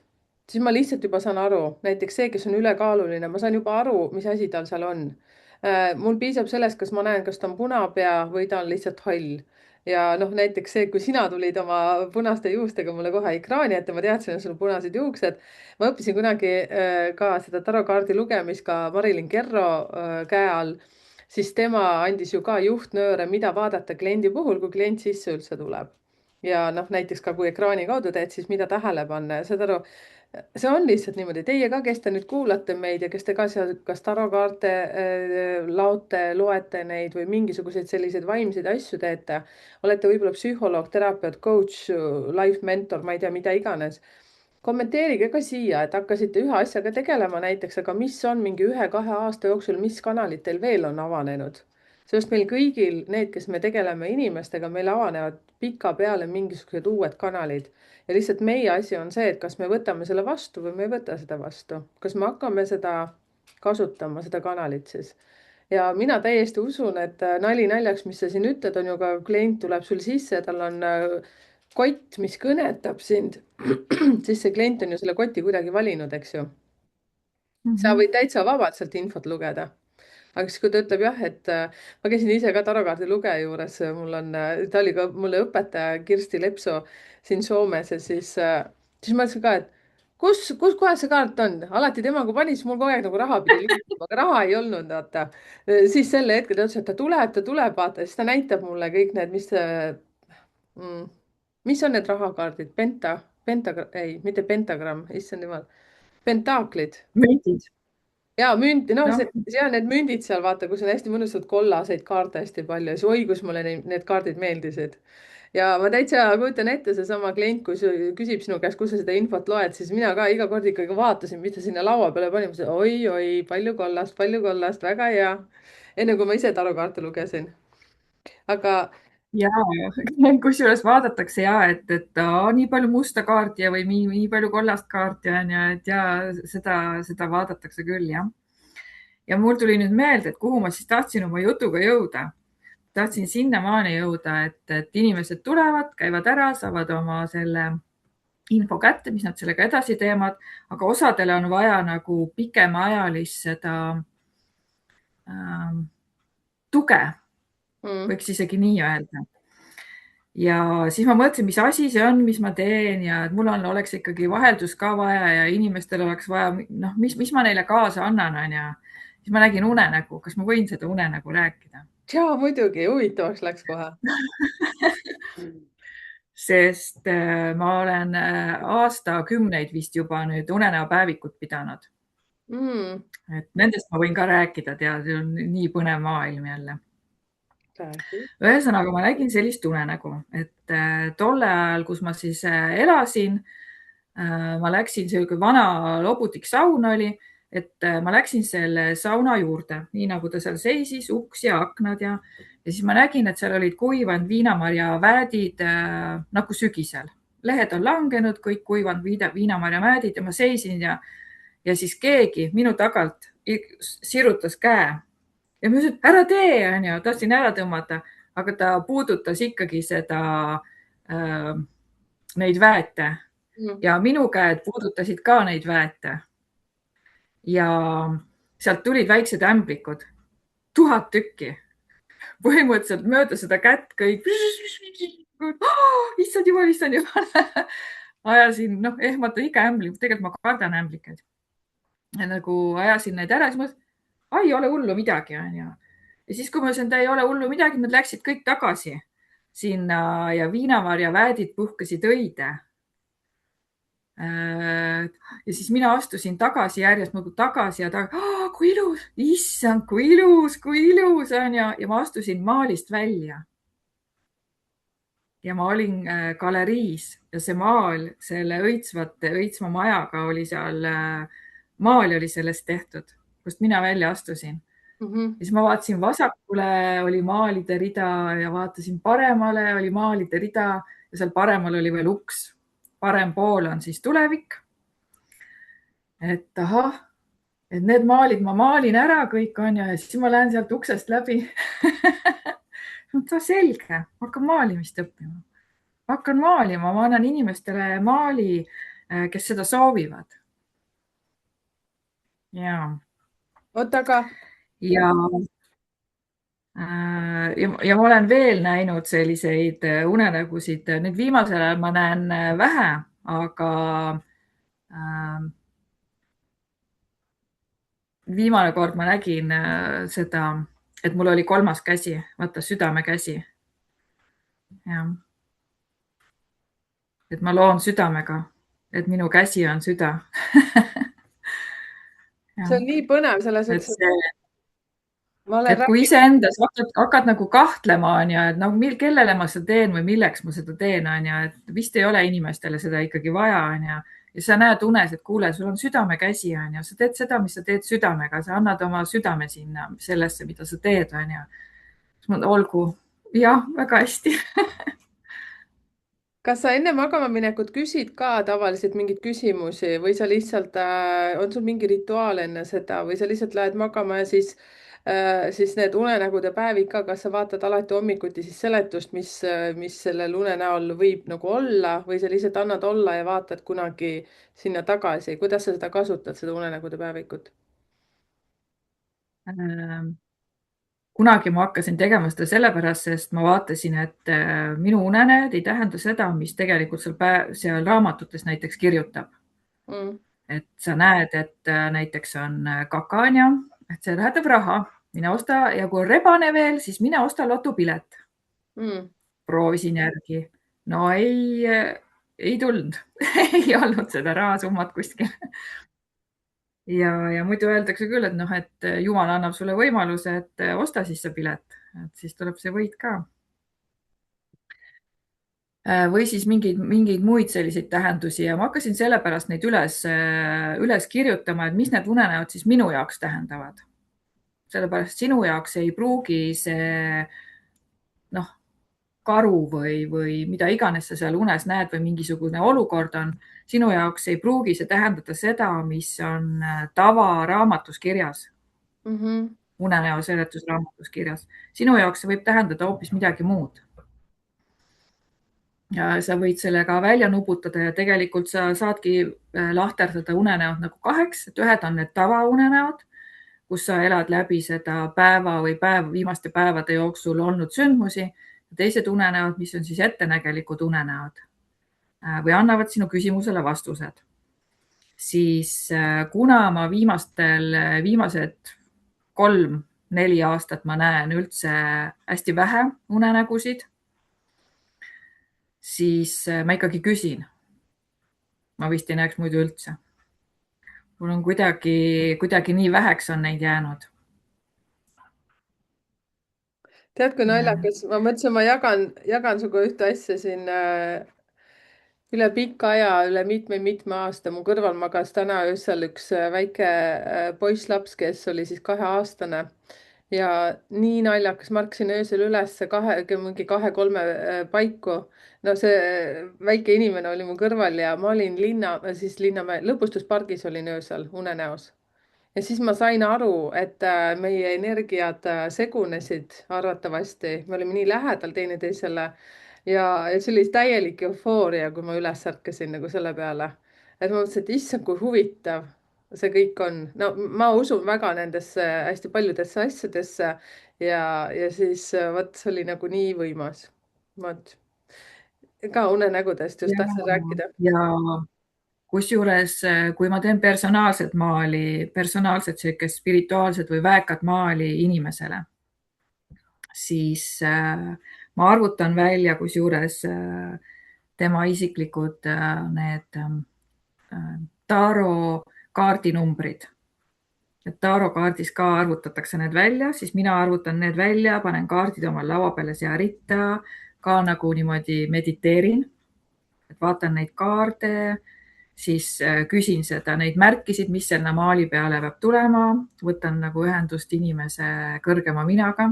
siis ma lihtsalt juba saan aru, näiteks see, kes on ülekaaluline, ma saan juba aru, mis asi tal seal on. Mul piisab sellest, kas ma näen, kas ta on punapea või ta on lihtsalt hall. Ja noh, näiteks see, kui sina tulid oma punaste juustega mulle kohe ekraani ette, ma teadsin, et sul on punased juuksed. ma õppisin kunagi ka seda tarokaardi lugemist ka Marilyn Kerro käe all, siis tema andis ju ka juhtnööre, mida vaadata kliendi puhul, kui klient sisse üldse tuleb. Ja noh, näiteks ka kui ekraani kaudu teed, siis mida tähele panna ja saad aru, see on lihtsalt niimoodi. Teie ka, kes te nüüd kuulate meid ja kes te ka seal kas tarokaarte laote, loete neid või mingisuguseid selliseid vaimseid asju teete, olete võib-olla psühholoog, terapeut, coach, life mentor, ma ei tea, mida iganes. kommenteerige ka siia, et hakkasite ühe asjaga tegelema näiteks, aga mis on mingi 1-2 aasta jooksul, mis kanalid teil veel on avanenud? sest meil kõigil, need, kes me tegeleme inimestega, meil avanevad pikapeale mingisugused uued kanalid ja lihtsalt meie asi on see, et kas me võtame selle vastu või me ei võta seda vastu, kas me hakkame seda kasutama, seda kanalit siis. ja mina täiesti usun, et nali naljaks, mis sa siin ütled, on ju ka klient tuleb sul sisse, tal on kott, mis kõnetab sind, siis see klient on ju selle koti kuidagi valinud, eks ju. sa võid täitsa vabalt sealt infot lugeda. aga siis, kui ta ütleb jah, et ma käisin ise ka tarokaardi lugeja juures, mul on, ta oli ka mulle õpetaja Kirsti Lepso siin Soomes ja siis ma ütlesin ka, et kus kohas see kaart on, alati tema, kui pani, siis mul kogu aeg nagu raha pidi liikuma, aga raha ei olnud, vaata. siis sel hetkel ta ütles, et ta tuleb, vaata, siis ta näitab mulle kõik need, mis on need rahakaardid, ei, mitte pentagramm, issand jumal, pentaaklid mündid. ja mündi, noh, Noh, ja need mündid seal, vaata, kus on hästi mõnusad kollaseid kaarte hästi palju ja siis oi, kus mulle need kaardid meeldisid. ja ma täitsa kujutan ette, seesama klient, kui küsib sinu käest, kus sa seda infot loed, siis mina ka iga kord ikkagi vaatasin, mis ta sinna laua peale pani, ma ütlesin oi-oi, palju kollast, väga hea. enne kui ma ise tarokaarte lugesin. aga ja kusjuures vaadatakse ja, et nii palju musta kaarti ja või nii palju kollast kaarti on ja, et ja seda vaadatakse küll, jah. Ja mul tuli nüüd meelde, et kuhu ma siis tahtsin oma jutuga jõuda. Tahtsin sinnamaani jõuda, et inimesed tulevad, käivad ära, saavad oma selle info kätte, mis nad sellega edasi teevad, aga osadele on vaja nagu pikemaajalist seda tuge, võiks isegi nii öelda. Ja siis ma mõtlesin, mis asi see on, mis ma teen ja et mul oleks ikkagi vaheldus ka vaja ja inimestel oleks vaja, noh, mis ma neile kaasa annan, on ju. Siis ma nägin unenägu, kas ma võin seda unenägu rääkida? jaa, muidugi, huvitavaks läks kohe. Sest ma olen aastakümneid vist juba nüüd unenäopäevikut pidanud. Et nendest ma võin ka rääkida, tead, see on nii põnev maailm jälle. Ühesõnaga, ma nägin sellist unenägu, et tolle ajal, kus ma siis elasin, ma läksin, selline vana lobutik saun oli, et ma läksin selle sauna juurde, nii nagu ta seal seisis, uks ja aknad ja siis ma nägin, et seal olid kuivanud viinamarja väädid nagu sügisel. Lehed on langenud, kõik kuivanud viinamarja väädid ja ma seisin ja siis keegi minu tagant sirutas käe. Ja ma ütlesin, ära tee, on ju, tahtsin ära tõmmata, aga ta puudutas ikkagi neid väete ja minu käed puudutasid ka neid väete. Ja sealt tulid väiksed ämblikud, 1000 tükki, põhimõtteliselt mööda seda kätt kõik. Issand jumal. Ajasin, noh, ehmatan iga ämblik, tegelikult ma kardan ämblikeid. Nagu ajasin neid ära, siis mõtlesin, ei ole hullu midagi, on ju. Ja siis, kui ma ütlesin, et ei ole hullu midagi, nad läksid kõik tagasi sinna ja viinamarja väädid puhkesid õide. Ja siis mina astusin tagasi järjest nagu tagasi ja kui ilus, issand, kui ilus on ja ma astusin maalist välja. Ja ma olin galeriis ja see maal selle õitsva majaga oli seal, maal oli sellest tehtud, kust mina välja astusin. Ja siis ma vaatasin vasakule, oli maalide rida ja vaatasin paremale, oli maalide rida ja seal paremal oli veel uks. Parem pool on siis tulevik. Et ahah, et need maalid ma maalin ära kõik on ja siis ma lähen sealt uksest läbi. Ta selge, hakkan maalimist õppima. hakkan maalima, ma annan inimestele maali, kes seda soovivad. ja, oota, aga ja ja ma olen veel näinud selliseid unenägusid, nüüd viimasel ajal ma näen vähe, aga äh, viimane kord ma nägin seda, et mul oli kolmas käsi, vaata südamekäsi. jah, et ma loon südamega, et minu käsi on süda. see jah, on nii põnev selles et mõttes, et see, ma olen et kui rääkinud. iseendas hakkad nagu kahtlema, on ju, et no kellele ma seda teen või milleks ma seda teen, on ju, et vist ei ole inimestele seda ikkagi vaja, on ju. Ja sa näed unes, et kuule, sul on südamekäsi, on ju, sa teed seda, mis sa teed südamega, sa annad oma südame sinna sellesse, mida sa teed, on ju. olgu, jah, väga hästi. kas sa enne magama minekut küsid ka tavaliselt mingeid küsimusi või sa lihtsalt on sul mingi rituaal enne seda või sa lihtsalt lähed magama ja siis need unenägude päevid ka, kas sa vaatad alati hommikuti siis seletust, mis sellel unenäol võib nagu olla või sa lihtsalt annad olla ja vaatad kunagi sinna tagasi, kuidas sa seda kasutad, seda unenägude päevikut? kunagi ma hakkasin tegema seda sellepärast, sest ma vaatasin, et minu unenäod ei tähenda seda, mis tegelikult seal raamatutes näiteks kirjutab. Mm, Et sa näed, et näiteks on kaka, on ju, et see tähendab raha, mine osta ja kui on rebane veel, siis mine osta lotopilet. mm. Proovisin järgi. No ei tulnud ei olnud seda rahasummat kuskil. ja muidu öeldakse küll, et noh, et jumal annab sulle võimaluse, et osta siis see pilet, et siis tuleb see võit ka. Või siis mingeid muid selliseid tähendusi ja ma hakkasin sellepärast neid üles kirjutama, et mis need unenäod siis minu jaoks tähendavad. sellepärast sinu jaoks ei pruugi see noh, karu või mida iganes sa seal unes näed või mingisugune olukord on, sinu jaoks ei pruugi see tähendada seda, mis on tavaraamatus kirjas, Mhm. unenäo seletusraamatus kirjas. sinu jaoks see võib tähendada hoopis midagi muud. ja sa võid selle ka välja nuputada ja tegelikult sa saadki lahterdada unenäod nagu kaheks, et ühed on need tavaunenäod, kus sa elad läbi seda päeva või viimaste päevade jooksul olnud sündmusi. teised unenäod, mis on siis ettenägelikud unenäod või annavad sinu küsimusele vastused. Siis kuna ma viimased 3-4 aastat ma näen üldse hästi vähe unenägusid, siis ma ikkagi küsin. ma vist ei näeks muidu üldse. mul on kuidagi nii väheks on neid jäänud. tead, kui naljakas, ma mõtlesin, ma jagan sinuga ühte asja siin üle pika aja, üle mitme aasta. mu kõrval magas täna öösel üks väike poisslaps, kes oli siis 2-aastane ja nii naljakas, ma ärkasin öösel üles mingi 2-3 paiku. no see väike inimene oli mu kõrval ja ma olin Linnamäe lõbustuspargis olin öösel unenäos ja siis ma sain aru, et meie energiad segunesid arvatavasti, me olime nii lähedal teineteisele ja see oli täielik eufooria, kui ma üles ärkasin nagu selle peale. et ma mõtlesin, et issand, kui huvitav see kõik on. no ma usun väga nendesse hästi paljudesse asjadesse ja siis vot see oli nagu nii võimas. vot ka unenägudest just tahtsin rääkida. ja kusjuures, kui ma teen personaalset maali, personaalset sellist spirituaalset või väekat maali inimesele, siis ma arvutan välja kusjuures tema isiklikud need Taaro kaardinumbrid. et Taaro kaardis ka arvutatakse need välja, siis mina arvutan need välja, panen kaardid omal laua peale siia ritta, ka nagu niimoodi mediteerin, et vaatan neid kaarte, siis küsin neid märkisid, mis selle maali peale peab tulema, võtan nagu ühendust inimese kõrgema minaga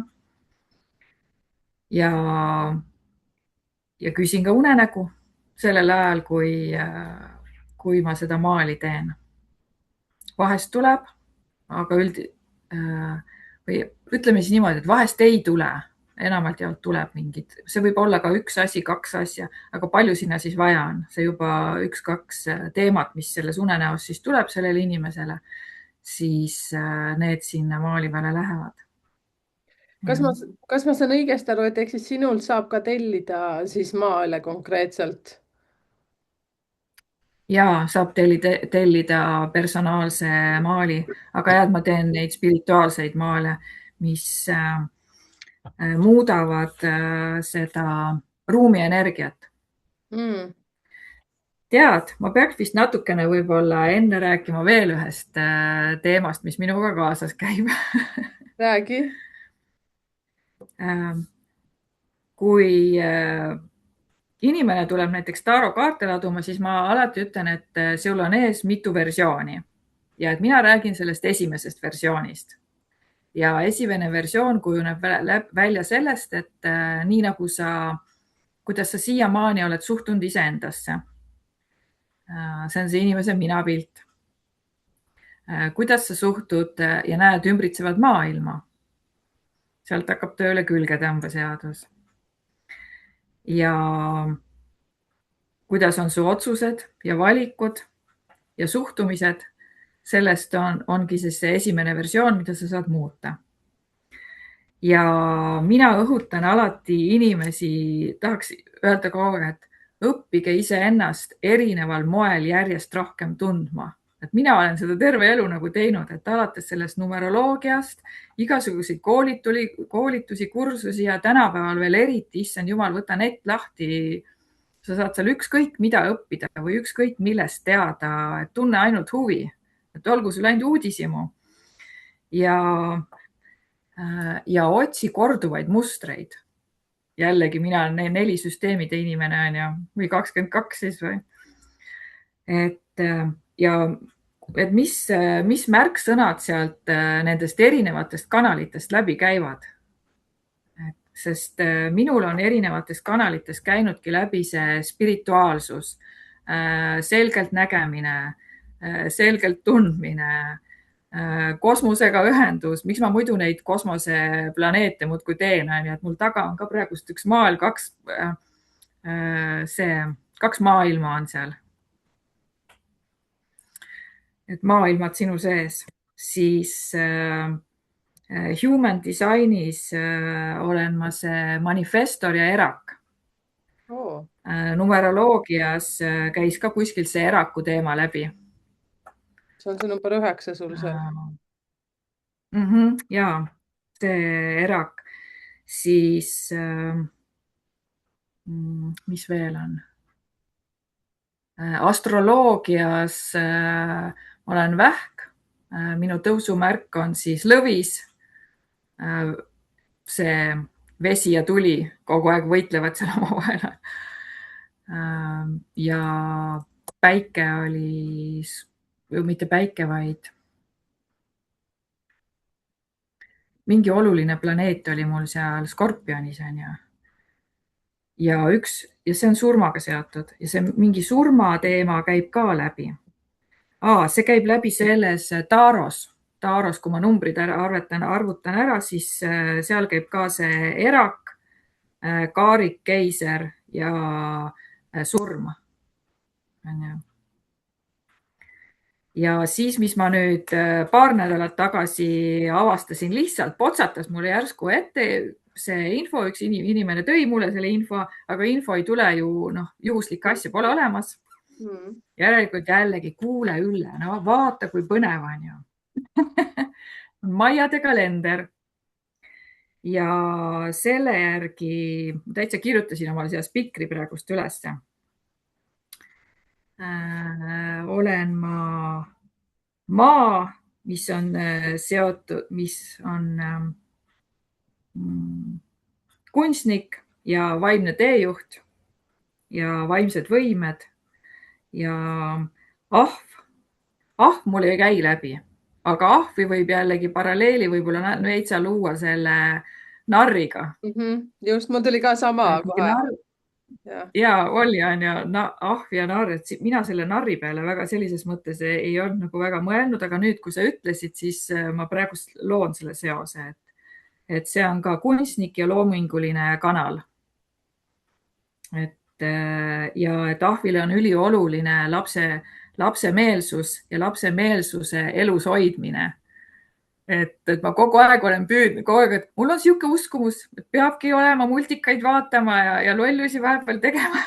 ja, ja küsin ka unenägu sellel ajal, kui ma seda maali teen. vahest tuleb, aga või ütleme siis niimoodi, et vahest ei tule. enamalt jaolt tuleb mingid, see võib olla ka üks asi, kaks asja, aga palju sinna siis vaja on, see juba üks-kaks teemat, mis selles unenäos siis tuleb sellele inimesele, siis need sinna maali peale lähevad. kas ma, jah, kas ma saan õigesti aru, et ehk siis sinult saab ka tellida siis maale konkreetselt? ja saab tellida personaalse maali, aga jah, ma teen neid spirituaalseid maale, mis muudavad seda ruumienergiat. Mm, Tead, ma peaks vist natukene võib-olla enne rääkima veel ühest teemast, mis minuga kaasas käib. räägi. Kui inimene tuleb näiteks tarokaarte laduma, siis ma alati ütlen, et sul on ees mitu versiooni ja et mina räägin sellest esimesest versioonist. Ja esimene versioon kujuneb välja sellest, et nii nagu kuidas sa siiamaani oled suhtunud iseendasse. See on see inimese minapilt. Kuidas sa suhtud ja näed ümbritsevat maailma. Sealt hakkab tööle külgetõmbeseadus. Ja kuidas on su otsused ja valikud ja suhtumised, sellest ongi siis see esimene versioon, mida sa saad muuta. Ja mina õhutan alati inimesi, tahaks öelda kogu aeg, et õppige iseennast erineval moel järjest rohkem tundma. Et mina olen seda terve elu nagu teinud, et alates sellest numeroloogiast, igasuguseid koolitusi, kursusi ja tänapäeval veel eriti, issand jumal, võta net lahti. Sa saad seal ükskõik mida õppida või ükskõik millest teada, et tunne ainult huvi, et olgu sul ainult uudishimu. Ja otsi korduvaid mustreid. Jällegi mina olen 4 süsteemide inimene on ju, või 22 siis või. Ja mis märksõnad sealt nendest erinevatest kanalitest läbi käivad. Sest minul on erinevatest kanalitest käinudki läbi see spirituaalsus, selgelt nägemine, selgelt tundmine, kosmosega ühendus, miks ma muidu neid kosmoseplaneete muudkui teen, et mul taga on ka praegust üks maal, kaks maailma on seal. Et maailmad sinu sees, siis human design'is olen ma see manifestor ja erak. Oh. Numeroloogias käis ka kuskil see eraku teema läbi. See on see number 9 sul seal. Ja see erak, siis mis veel on? Astroloogias olen vähk, minu tõusumärk on siis lõvis. See vesi ja tuli kogu aeg võitlevad seal omavahel. Ja päike oli, mitte päike, vaid mingi oluline planeet oli mul seal Skorpionis on ju. Ja see on surmaga seotud ja see mingi surma teema käib ka läbi. See käib läbi selles Taros, kui ma numbrid arvutan ära, siis seal käib ka see erak, kaarik, keiser ja surm. Ja siis, mis ma nüüd paar nädalat tagasi avastasin, lihtsalt potsatas mulle järsku ette see info, üks inimene tõi mulle selle info, aga info ei tule ju, juhuslikke asja pole olemas. Järelikult jällegi kuule Ülle, no vaata, kui põnev on ju. Maiade kalender. Ja selle järgi täitsa kirjutasin omale siia spikri praegust ülesse. Olen maa, mis on seotud, mis on kunstnik ja vaimne teejuht ja vaimsed võimed ja ahv mul ei käi läbi, aga ahvi võib jällegi paralleeli võib-olla veitsa luua selle narriga. Just, mul tuli ka sama kohe. Ja oli on ju ahv ja narr, et mina selle narri peale väga sellises mõttes ei olnud nagu väga mõelnud, aga nüüd, kui sa ütlesid, siis ma praegu loon selle seose, et see on ka kunstnik ja loominguline kanal. Ja et ahvile on ülioluline lapse meelsus ja lapse meelsuse elus hoidmine. Et ma kogu aeg olen püüdnud, kogu aeg, et mul on sihuke uskumus, et peabki olema multikaid vaatama ja lollusi vahepeal tegema.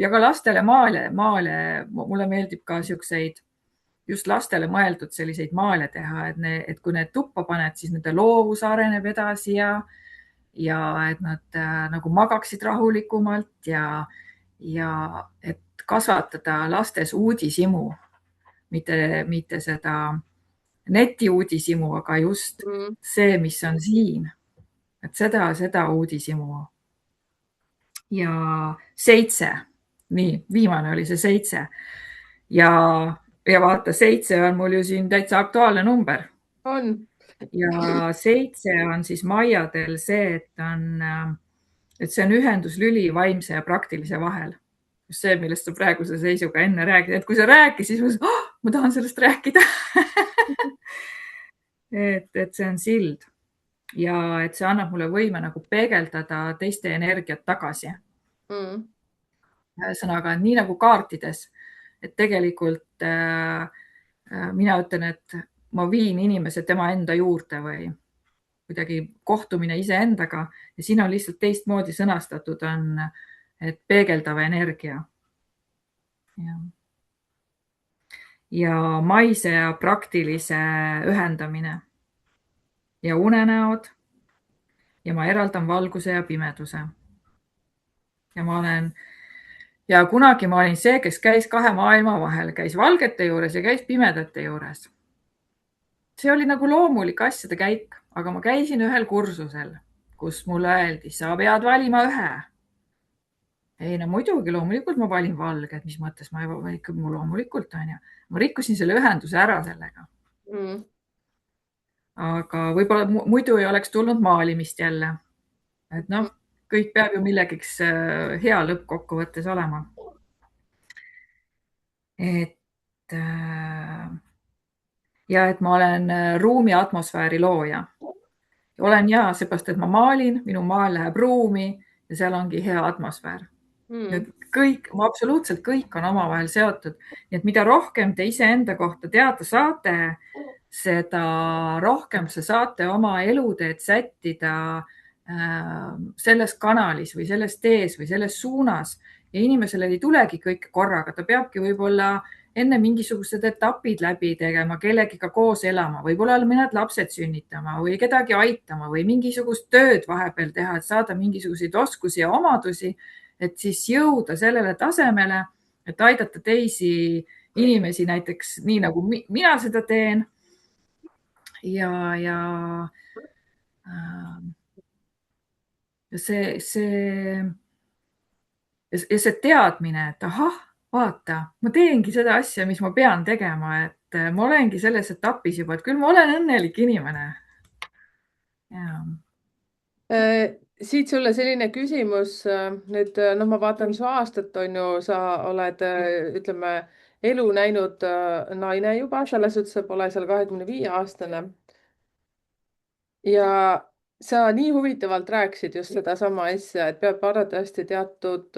Ja ka lastele maale, mulle meeldib ka siukseid just lastele mõeldud selliseid maale teha, et kui need tuppa paned, siis nende loovus areneb edasi ja et nad nagu magaksid rahulikumalt ja et kasvatada lastes uudishimu, mitte seda netiuudishimu, aga just mm. see, mis on siin, et seda uudishimu. Ja 7, nii viimane oli see 7 ja vaata, 7 on mul ju siin täitsa aktuaalne number. On. Ja 7 on siis Maiadel see, et see on ühenduslüli vaimse ja praktilise vahel. Just see, millest sa praeguse seisuga enne räägid, et kui sa rääkisid, siis ma tahan sellest rääkida. et see on sild ja et see annab mulle võime nagu peegeldada teiste energiat tagasi. Mm. Ühesõnaga, nii nagu kaartides, et tegelikult mina ütlen, et ma viin inimese tema enda juurde või kuidagi kohtumine iseendaga ja siin on lihtsalt teistmoodi sõnastatud, et peegeldav energia. Ja maise ja praktilise ühendamine ja unenäod ja ma eraldan valguse ja pimeduse. Ja kunagi ma olin see, kes käis kahe maailma vahel, käis valgete juures ja käis pimedate juures. See oli nagu loomulik asjade käik, aga ma käisin ühel kursusel, kus mulle öeldi, sa pead valima ühe. Ei, no muidugi, loomulikult ma valin valged, mis mõttes ma ikka loomulikult on ju. Ma rikkusin selle ühenduse ära sellega. Mm. Aga võib-olla muidu ei oleks tulnud maalimist jälle. Et noh, kõik peab ju millegiks hea lõppkokkuvõttes olema. Ja et ma olen ruumi atmosfääri looja. Olen seepärast, et ma maalin, minu maal läheb ruumi ja seal ongi hea atmosfäär. Kõik, absoluutselt kõik on omavahel seotud. Nii et mida rohkem te iseenda kohta teada saate, seda rohkem sa saate oma eluteed sättida selles kanalis või selles tees või selles suunas ja inimesele ei tulegi kõike korraga, ta peabki võib-olla enne mingisugused etapid läbi tegema, kellegiga koos elama, võib-olla mõned lapsed sünnitama või kedagi aitama või mingisugust tööd vahepeal teha, et saada mingisuguseid oskusi ja omadusi, et siis jõuda sellele tasemele, et aidata teisi inimesi näiteks nii, nagu mina seda teen. Ja see teadmine, et ahah, vaata, ma teengi seda asja, mis ma pean tegema, et ma olengi selles etapis juba, et küll ma olen õnnelik inimene. Siit sulle selline küsimus. Nüüd, ma vaatan su aastat, on ju, sa oled, ütleme, elu näinud naine juba, selles suhtes sa pole seal 25-aastane. Ja sa nii huvitavalt rääkisid just sedasama asja, et peab arvatavasti teatud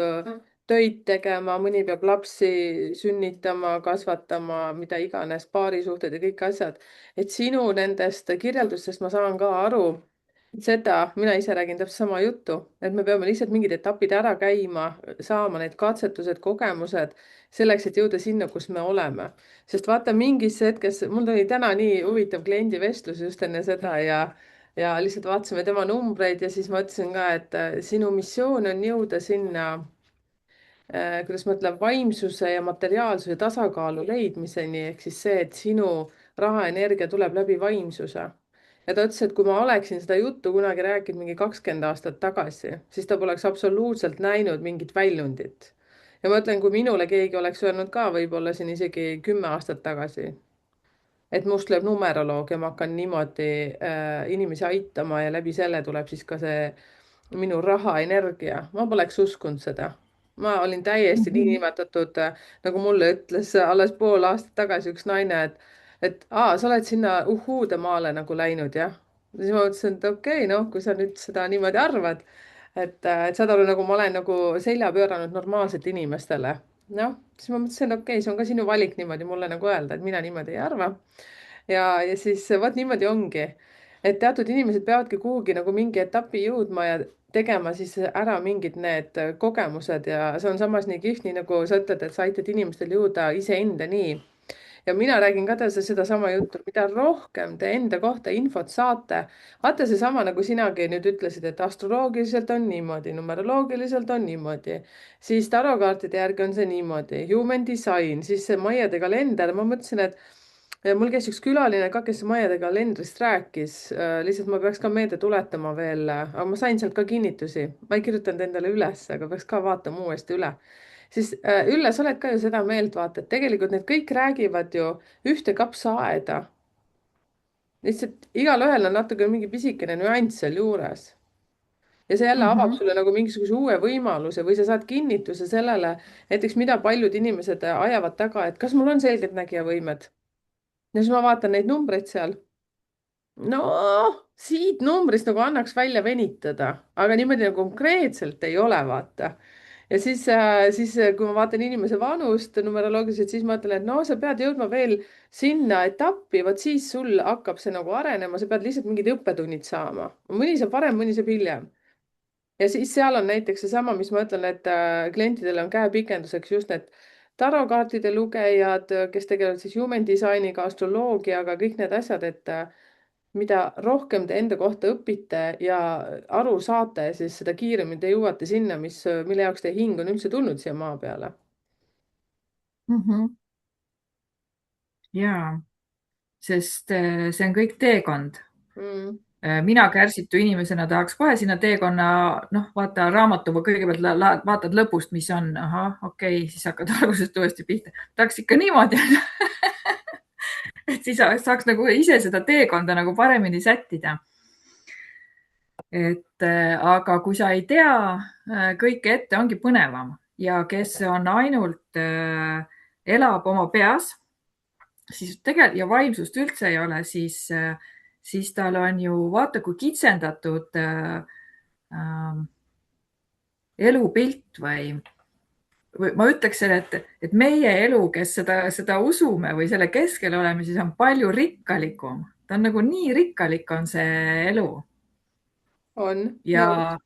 töid tegema, mõni peab lapsi sünnitama, kasvatama, mida iganes, paarisuhted ja kõik asjad. Et sinu nendest kirjeldustest ma saan ka aru seda, mina ise räägin täpselt sama juttu, et me peame lihtsalt mingid etapid ära käima, saama need katsetused, kogemused selleks, et jõuda sinna, kus me oleme. Sest vaata, mingis hetkes, mul tuli täna nii huvitav kliendivestlus just enne seda ja lihtsalt vaatasime tema numbreid ja siis ma ütlesin ka, et sinu missioon on jõuda sinna, kuidas ma ütlen, vaimsuse ja materiaalsuse tasakaalu leidmiseni, ehk siis see, et sinu rahaenergia tuleb läbi vaimsuse. Ja ta ütles, et kui ma oleksin seda juttu kunagi rääkinud mingi 20 aastat tagasi, siis ta poleks absoluutselt näinud mingit väljundit. Ja ma ütlen, kui minule keegi oleks öelnud ka võib-olla siin isegi 10 aastat tagasi, et must lööb numeroloog ja ma hakkan niimoodi inimesi aitama ja läbi selle tuleb siis ka see minu rahaenergia. Ma poleks uskunud seda. Ma olin täiesti niinimetatud, nagu mulle ütles alles pool aastat tagasi üks naine, et sa oled sinna uhhuude maale nagu läinud, jah. siis ma mõtlesin, et okei, noh, kui sa nüüd seda niimoodi arvad, et saad aru, nagu ma olen nagu selja pööranud normaalselt inimestele. noh, siis ma mõtlesin, okei, see on ka sinu valik niimoodi mulle nagu öelda, et mina niimoodi ei arva. ja siis vot niimoodi ongi, et teatud inimesed peavadki kuhugi nagu mingi etapi jõudma ja tegema siis ära mingid need kogemused ja see on samas nii kihvt, nii nagu sa ütled, et sa aitad inimestel jõuda iseendani. Ja mina räägin ka talle sedasama juttu, mida rohkem te enda kohta infot saate. vaata seesama, nagu sinagi nüüd ütlesid, et astroloogiliselt on niimoodi, numeroloogiliselt on niimoodi, siis tarokaartide järgi on see niimoodi, human design, siis see maiade kalender, ma mõtlesin, et ja mul käis üks külaline ka, kes maiade kalendrist rääkis, lihtsalt ma peaks ka meelde tuletama veel, aga ma sain sealt ka kinnitusi, ma ei kirjutanud endale üles, aga peaks ka vaatama uuesti üle. siis Ülle, sa oled ka ju seda meelt, vaata, et tegelikult need kõik räägivad ju ühte kapsaaeda. lihtsalt igalühel on natuke mingi pisikene nüanss seal juures. ja see jälle avab sulle nagu mingisuguse uue võimaluse või sa saad kinnituse sellele, näiteks mida paljud inimesed ajavad taga, et kas mul on selgeltnägija võimed. ja siis ma vaatan neid numbreid seal. No siit numbrist nagu annaks välja venitada, aga niimoodi nagu konkreetselt ei ole, vaata. Ja siis, kui ma vaatan inimese vanust numeroloogiliselt, siis ma ütlen, et no sa pead jõudma veel sinna etappi, vot siis sul hakkab see nagu arenema, sa pead lihtsalt mingid õppetunnid saama. mõni saab varem, mõni saab hiljem. ja siis seal on näiteks seesama, mis ma ütlen, et klientidele on käepikenduseks just need tarokaartide lugejad, kes tegelevad siis human design'iga, astroloogiaga, kõik need asjad, et mida rohkem te enda kohta õpite ja aru saate, siis seda kiiremini te jõuate sinna, mille jaoks teie hing on üldse tulnud siia maa peale. ja, sest see on kõik teekond. Mm. Mina kärsitu inimesena tahaks kohe sinna teekonna, noh, vaata raamatu kõigepealt vaatad lõpust, mis on, ahah, okei, siis hakkad algusest uuesti pihta. tahaks ikka niimoodi et siis saaks nagu ise seda teekonda nagu paremini sättida. et aga kui sa ei tea kõike ette, ongi põnevam ja kes on ainult elab oma peas, siis tegelikult ja vaimsust üldse ei ole, siis tal on ju vaata, kui kitsendatud elupilt või ma ütleksin, et meie elu, kes seda usume või selle keskel oleme, siis on palju rikkalikum. ta on nagu nii rikkalik, on see elu. On, nõus. ja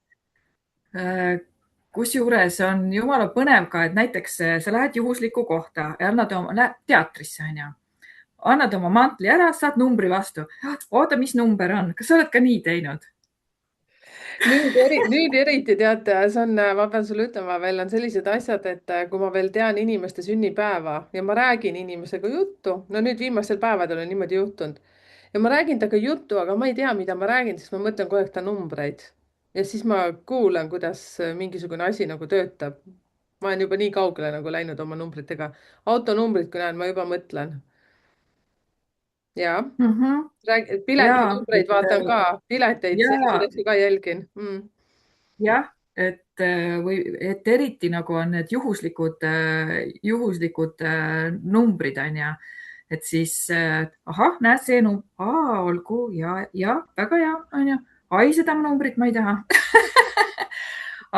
kusjuures on jumala põnev ka, et näiteks sa lähed juhuslikku kohta ja annad oma teatrisse, onju, annad oma mantli ära, saad numbri vastu. oota, mis number on, kas sa oled ka nii teinud? Nüüd eriti teate, see on, ma pean sulle ütlema veel, on sellised asjad, et kui ma veel tean inimeste sünnipäeva ja ma räägin inimesega juttu, no nüüd viimastel päevadel on niimoodi juhtunud ja ma räägin temaga juttu, aga ma ei tea, mida ma räägin, sest ma mõtlen kogu aeg ta numbreid. ja siis ma kuulan, kuidas mingisugune asi nagu töötab. ma olen juba nii kaugele nagu läinud oma numbritega. autonumbrit, kui näen, ma juba mõtlen. ja mm. -hmm. ja, piletinumbreid vaatan ka, pileteid, selliseid ja, asju ka jälgin mm.. jah, või et eriti nagu on need juhuslikud numbrid on ju, et siis ahah, näed, see olgu ja väga hea on ju. ai, seda numbrit ma ei taha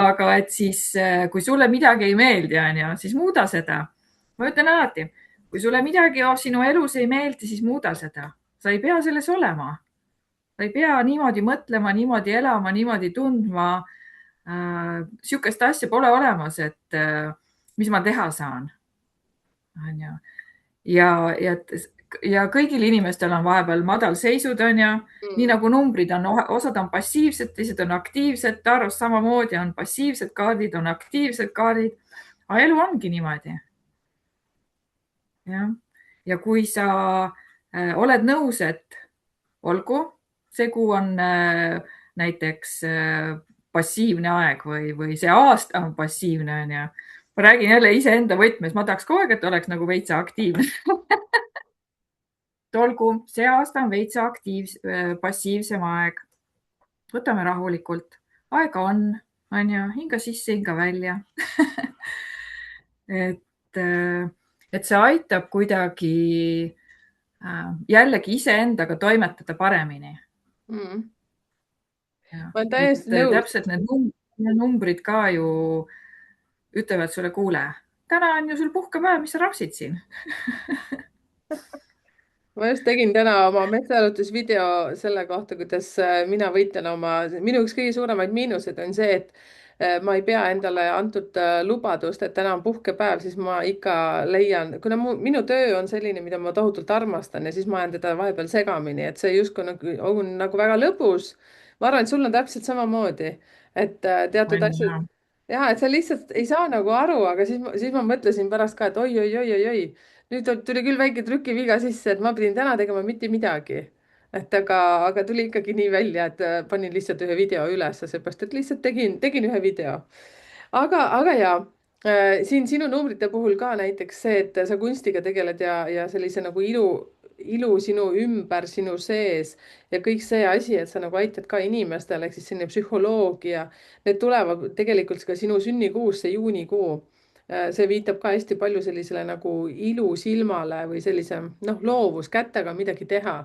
aga et siis, kui sulle midagi ei meeldi, on ju, siis muuda seda. ma ütlen alati, kui sulle midagi sinu elus ei meeldi, siis muuda seda. sa ei pea selles olema. sa ei pea niimoodi mõtlema, niimoodi elama, niimoodi tundma. Sihukest asja pole olemas, et mis ma teha saan. on ju. ja ja kõigil inimestel on vahepeal madalseisud, on ju, nii Mm. nagu numbrid on, osad on passiivsed, teised on aktiivsed, Taros samamoodi on passiivsed kaardid, on aktiivsed kaardid. aga elu ongi niimoodi. jah, ja kui sa oled nõus, et olgu, see kuu on näiteks passiivne aeg või see aasta on passiivne, on ju. ma räägin jälle iseenda võtmes, ma tahaks kogu aeg, et oleks nagu veitsa aktiivne olgu, see aasta on veitsa passiivsem aeg. võtame rahulikult, aega on ju, hinga sisse, hinga välja et see aitab kuidagi jällegi iseendaga toimetada paremini. mm. Ja, Ma olen et täiesti nõus. täpselt need numbrid ka ju ütlevad sulle, kuule, täna on ju sul puhkepäev, mis sa rapsid siin? Ma just tegin täna oma metsajalutusvideo selle kohta, kuidas mina võitlen minu üks kõige suuremaid miinuseid on see, et ma ei pea endale antud lubadust, et täna on puhkepäev, siis ma ikka leian, kuna minu töö on selline, mida ma tohutult armastan ja siis ma ajan teda vahepeal segamini, et see justkui on nagu väga lõbus. Ma arvan, et sul on täpselt samamoodi, et teatud on asjad, ja, ja et sa lihtsalt ei saa nagu aru, aga siis ma mõtlesin pärast ka, et oi-oi-oi-oi-oi, nüüd tuli küll väike trükiviga sisse, et ma pidin täna tegema mitte midagi. Et aga tuli ikkagi nii välja, et panin lihtsalt ühe video ülesse, seepärast et lihtsalt tegin ühe video. Aga ja siin sinu numbrite puhul ka näiteks see, et sa kunstiga tegeled ja sellise nagu ilu sinu ümber, sinu sees ja kõik see asi, et sa nagu aitad ka inimestel, ehk siis selline psühholoogia, need tulevad tegelikult ka sinu sünnikuusse, juunikuu. See viitab ka hästi palju sellisele nagu ilusilmale või sellise noh, loovus, kätega midagi teha.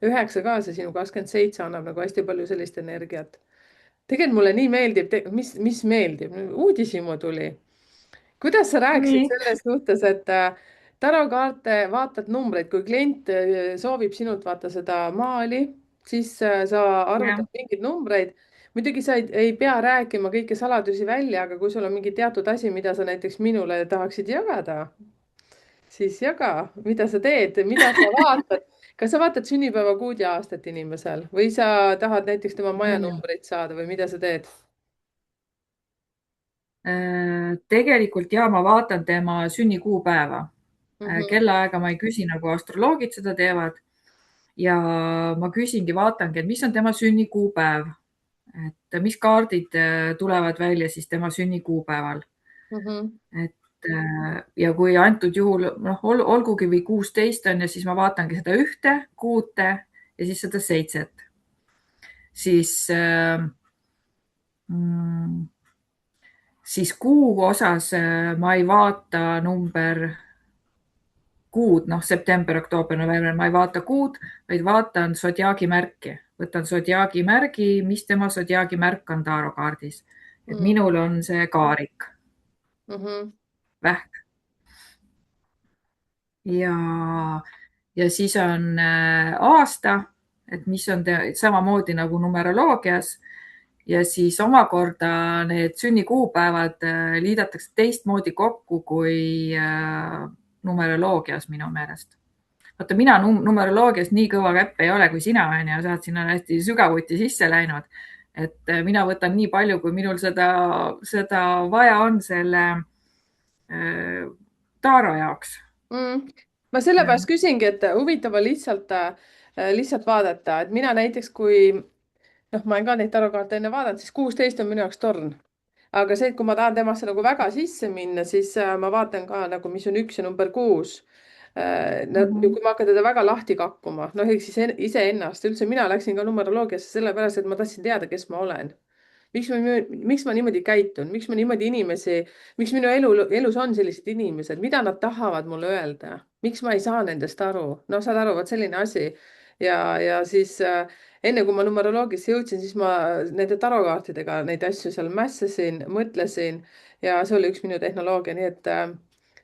9 ka see sinu 27 annab nagu hästi palju sellist energiat. tegelikult mulle nii meeldib, mis meeldib, uudishimu tuli. Kuidas sa rääkisid nii, selles suhtes, et tarokaarte vaatad numbreid, kui klient soovib sinult vaata seda maali, siis sa jah. arvutad mingeid numbreid. muidugi sa ei pea rääkima kõiki saladusi välja, aga kui sul on mingi teatud asi, mida sa näiteks minule tahaksid jagada, siis jaga, mida sa teed, mida sa vaatad. kas sa vaatad sünnipäevakuud ja aastat inimesel või sa tahad näiteks tema majanumbreid saada või mida sa teed? Tegelikult ja ma vaatan tema sünnikuupäeva. Mhm, Kellaaega ma ei küsi, nagu astroloogid seda teevad. Ja ma küsingi, vaatangi, et mis on tema sünnikuupäev, et mis kaardid tulevad välja siis tema sünnikuupäeval. mhm, Ja kui antud juhul, noh, olgugi või 16 on ja siis ma vaatangi seda 1, 6 ja siis seda 7, siis mm, siis kuu osas ma ei vaata kuud, noh, september, oktoober, november, ma ei vaata kuud, vaid vaatan sodiaagi märki, võtan sodiaagi märgi, mis tema sodiaagi märk on tarokaardis. Et mhm, minul on see kaarik, mhm, vähk ja, ja siis on aasta, et mis on samamoodi nagu numeroloogias ja siis omakorda need sünnikuupäevad liidetakse teistmoodi kokku kui numeroloogias minu meelest. Vaata, mina numeroloogias nii kõva käpp ei ole kui sina, on ju, sa oled sinna hästi sügavuti sisse läinud. Et mina võtan nii palju, kui minul seda vaja on selle taaro jaoks. mhm. Ma sellepärast küsingi, et huvitav on lihtsalt vaadata, et mina näiteks, kui noh, ma olen ka neid tarokaarte enne vaadanud, siis 16 on minu jaoks torn. aga see, et kui ma tahan temasse nagu väga sisse minna, siis ma vaatan ka nagu, mis on 1 ja number 6. No, Mm kui ma hakkan teda väga lahti kakkuma, noh, ehk siis iseennast, üldse mina läksin ka numeroloogiasse sellepärast, et ma tahtsin teada, kes ma olen. miks ma niimoodi käitun, miks ma niimoodi miks minu elus on sellised inimesed, mida nad tahavad mulle öelda, miks ma ei saa nendest aru, noh, saad aru, vot selline asi. ja siis enne kui ma numeroloogisse jõudsin, siis ma nende tarokaartidega neid asju seal mässasin, mõtlesin ja see oli üks minu tehnoloogia, nii et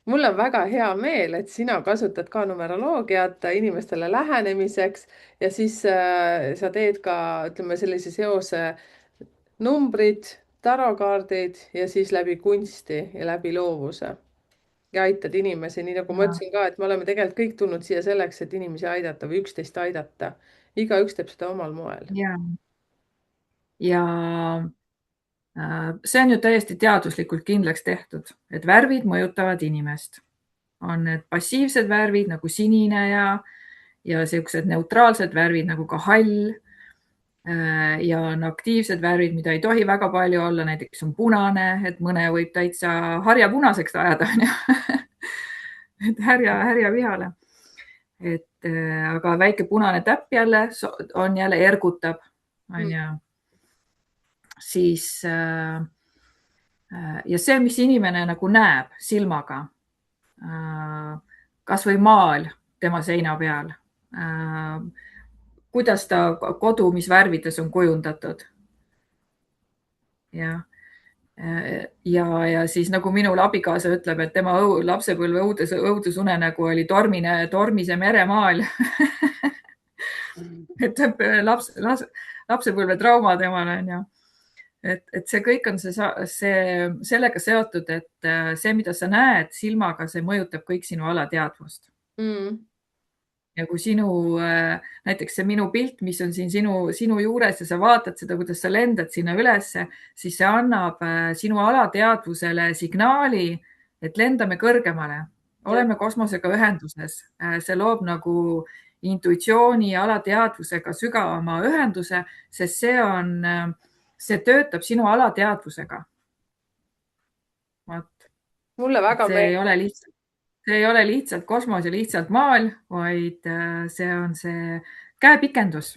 mul on väga hea meel, et sina kasutad ka numeroloogiat inimestele lähenemiseks ja siis sa teed ka, ütleme, sellise seose numbrid, tarokaardid ja siis läbi kunsti ja läbi loovuse ja aitad inimesi, nii nagu ma ja, ütlesin ka, et me oleme tegelikult kõik tulnud siia selleks, et inimesi aidata või üksteist aidata. igaüks teeb seda omal moel. ja, ja see on ju täiesti teaduslikult kindlaks tehtud, et värvid mõjutavad inimest. On need passiivsed värvid nagu sinine ja siuksed neutraalsed värvid nagu ka hall. Ja on aktiivsed värvid, mida ei tohi väga palju olla, näiteks on punane, et mõne võib täitsa harjapunaseks ajada, on ju. et härja vihale. Et aga väike punane täpp jälle on jälle ergutab, on Mm, ju. Siis ja see, mis inimene nagu näeb silmaga, kasvõi maal tema seina peal, kuidas ta kodu, mis värvides on kujundatud. ja, ja siis nagu minul abikaasa ütleb, et tema lapsepõlve õudusunenägu oli tormise meremaal et lapsepõlve trauma temal on ju. Et see kõik on sellega seotud, et see, mida sa näed silmaga, see mõjutab kõik sinu alateadvust. mm. Ja kui näiteks see minu pilt, mis on siin sinu juures ja sa vaatad seda, kuidas sa lendad sinna ülesse, siis see annab sinu alateadvusele signaali, et lendame kõrgemale, Ja. oleme kosmosega ühenduses. See loob nagu intuitsiooni ja alateadvusega sügavama ühenduse, sest see töötab sinu alateadvusega. Mulle väga See ei meeldib. ole lihtsalt see ei ole lihtsalt kosmos ja lihtsalt maal, vaid see on see käepikendus.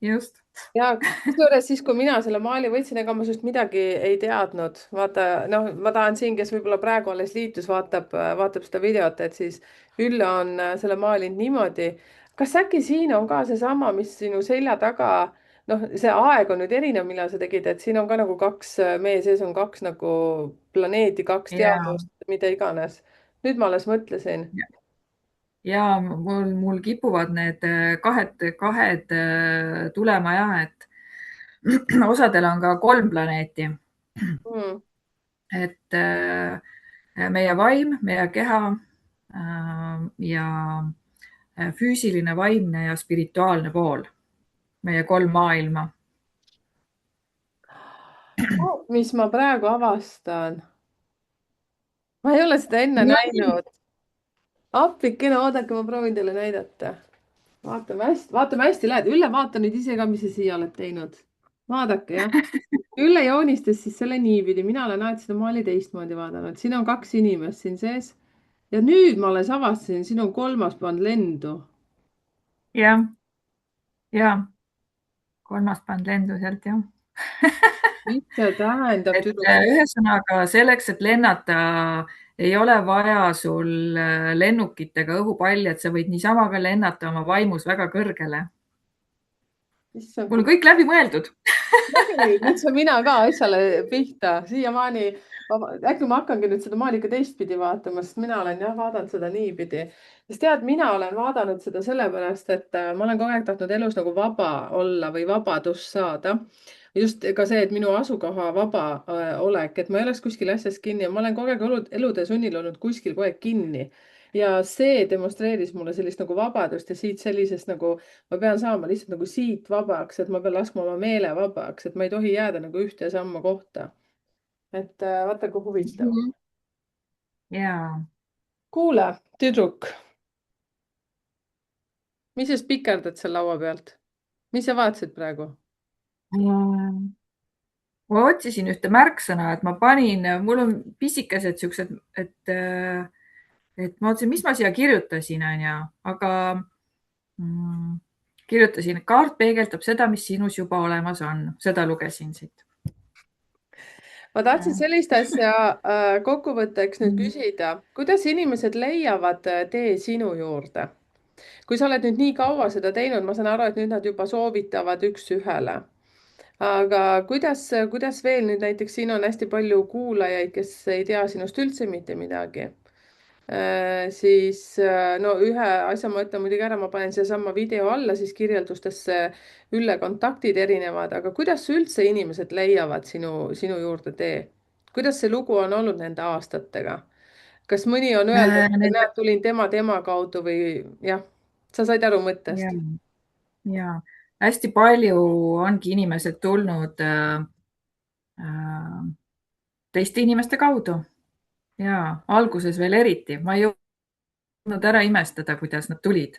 Just. Ja kusjuures siis, kui mina selle maali võtsin, ega ma sinust midagi ei teadnud. Vaata, noh, ma tahan siin, kes võib-olla praegu alles liitus, vaatab seda videot, et siis Ülle on selle maalinud niimoodi. Kas äkki siin on ka seesama, mis sinu selja taga, noh, see aeg on nüüd erinev, millal sa tegid, et siin on ka nagu kaks, meie sees on kaks nagu planeedi, kaks Ja, teadvust, mida iganes. Nüüd ma alles mõtlesin. ja mul kipuvad need kahed tulema ja, et osadel on ka 3 planeeti, Mm. et meie vaim, meie keha ja füüsiline, vaimne ja spirituaalne pool, meie 3 maailma. Oh, mis ma praegu avastan? Ma ei ole seda enne näinud. appikene, oodake, ma proovin teile näidata. vaatame hästi lähed. Ülle, vaata nüüd ise ka, mis sa siia oled teinud. vaadake, jah. Ülle joonistas siis selle niipidi, mina olen alati seda maali teistmoodi vaadanud. siin on kaks inimest siin sees. ja nüüd ma alles avastasin, siin on kolmas pannud lendu. jah, ja 3 pannud lendu sealt, jah. mis see tähendab, Et tüdruk? ühesõnaga selleks, et lennata, ei ole vaja sul lennukitega õhupalli, et sa võid niisama ka lennata oma vaimus väga kõrgele. issand, Mul kui on kõik läbi mõeldud. nüüd saan mina ka asjale pihta. siiamaani, äkki ma hakkangi nüüd seda maali ikka teistpidi vaatama, sest mina olen jah vaadanud seda niipidi. sest tead, mina olen vaadanud seda sellepärast, et ma olen kogu aeg tahtnud elus nagu vaba olla või vabadust saada. just ka see, et minu asukoha vaba olek, et ma ei oleks kuskil asjas kinni ja ma olen kogu aeg elude sunnil olnud kuskil kogu aeg kinni. ja see demonstreeris mulle sellist nagu vabadust ja siit sellisest nagu ma pean saama lihtsalt nagu siit vabaks, et ma pean laskma oma meele vabaks, et ma ei tohi jääda nagu ühte ja samma kohta. et vaata, kui huvitav. Ja. kuule, tüdruk, mis sa spikerdad seal laua pealt? mis sa vaatasid praegu? Ma otsisin ühte märksõna, et ma panin, mul on pisikesed siuksed, et ma mõtlesin, mis ma siia kirjutasin, onju, aga mm, kirjutasin, et kaart peegeldab seda, mis sinus juba olemas on. Seda lugesin siit. ma tahtsin sellist asja kokkuvõtteks nüüd küsida, kuidas inimesed leiavad tee sinu juurde? kui sa oled nüüd nii kaua seda teinud, ma saan aru, et nüüd nad juba soovitavad üks-ühele. aga kuidas veel nüüd näiteks siin on hästi palju kuulajaid, kes ei tea sinust üldse mitte midagi. Siis no ühe asja ma ütlen muidugi ära, ma panen sellesama video alla siis kirjeldustesse Ülle kontaktid erinevad, aga kuidas üldse inimesed leiavad sinu juurde tee? kuidas see lugu on olnud nende aastatega? kas mõni on öelnud, et Need, näed, tulin tema kaudu või jah, sa said aru ja, mõttest? ja hästi palju ongi inimesed tulnud teiste inimeste kaudu ja alguses veel eriti. Ma ei jõudnud ära imestada, kuidas nad tulid.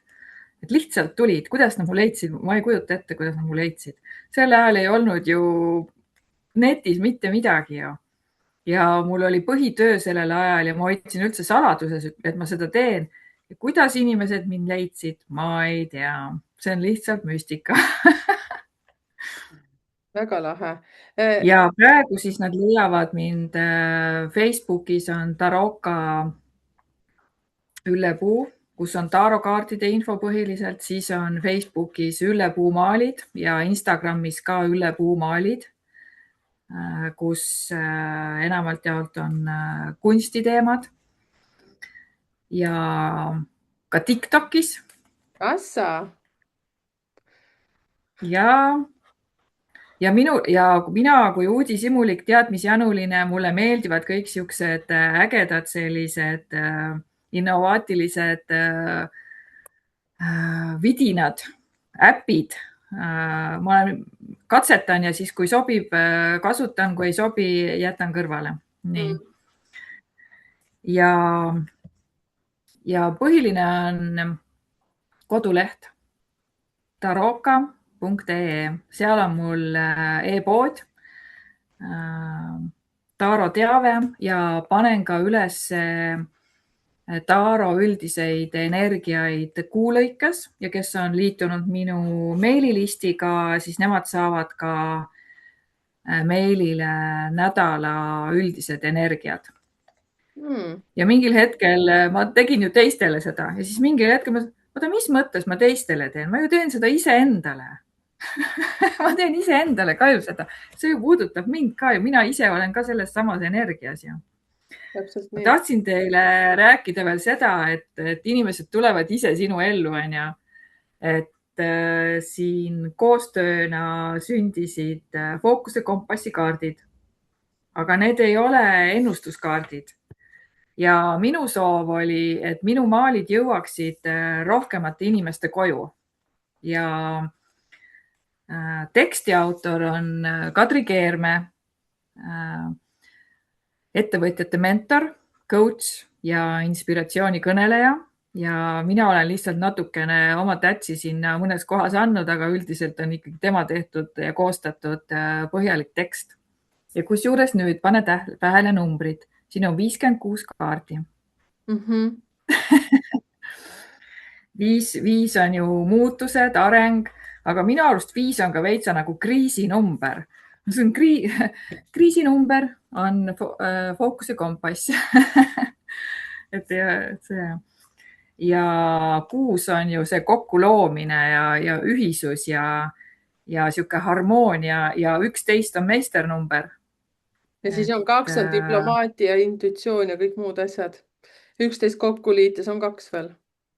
Et lihtsalt tulid, kuidas nad mu leidsid, ma ei kujuta ette, kuidas nad mu leidsid. Sel ajal ei olnud ju netis mitte midagi ju. Ja mul oli põhitöö sellel ajal ja ma hoidsin üldse saladuses, et ma seda teen. Ja kuidas inimesed mind leidsid, ma ei tea. See on lihtsalt müstika. väga lahe. Ja praegu siis nad leiavad mind Facebookis on Taroka Ülle Puu, kus on tarokaartide info põhiliselt, siis on Facebookis Ülle Puumaalid ja Instagramis ka Ülle Puumaalid, kus enamalt jaolt on kunstiteemad ja ka TikTokis Assa. ja mina kui uudishimulik teadmisjanuline, mulle meeldivad kõik siuksed ägedad sellised innovaatilised vidinad, äpid. Ma katsetan ja siis, kui sobib, kasutan, kui ei sobi, jätan kõrvale. Nii. Ja põhiline on koduleht taroka.ee, seal on mul e-pood, Taaro teave ja panen ka üles Taaro üldiseid energiaid kuulõikes ja kes on liitunud minu meililistiga, siis nemad saavad ka meilile nädala üldised energiad. Ja mingil hetkel ma tegin ju teistele seda ja siis mingil hetkel oota, mis mõttes ma teistele teen, ma ju teen seda iseendale. Ma teen iseendale ka ju seda, see ju puudutab mind ka ju, mina ise olen ka selles samas energias ju. Ma tahtsin teile rääkida veel seda, et inimesed tulevad ise sinu ellu, on ju. Et siin koostööna sündisid Fookuse kompassi kaardid, aga need ei ole ennustuskaardid. Ja minu soov oli, et minu maalid jõuaksid rohkemate inimeste koju. Ja teksti autor on Kadri Keerme, ettevõtjate mentor, coach ja inspiratsioonikõneleja. Ja mina olen lihtsalt natukene oma tätsi sinna mõnes kohas andnud, aga üldiselt on ikkagi tema tehtud ja koostatud põhjalik tekst. Ja kusjuures nüüd pane tähele numbrid. Siin on 56 kaardi. 5 on ju muutused, areng, aga minu arust 5 on ka veitsa nagu kriisinumber. See on kriisinumber on Fookuse kompass. Ja 6 on ju see kokkuloomine ja ühisus ja sihuke harmoonia ja 11 on meisternumber. Ja siis on 2 on diplomaatia, intuitsioon ja kõik muud asjad. 11 kokku liites on 2 veel.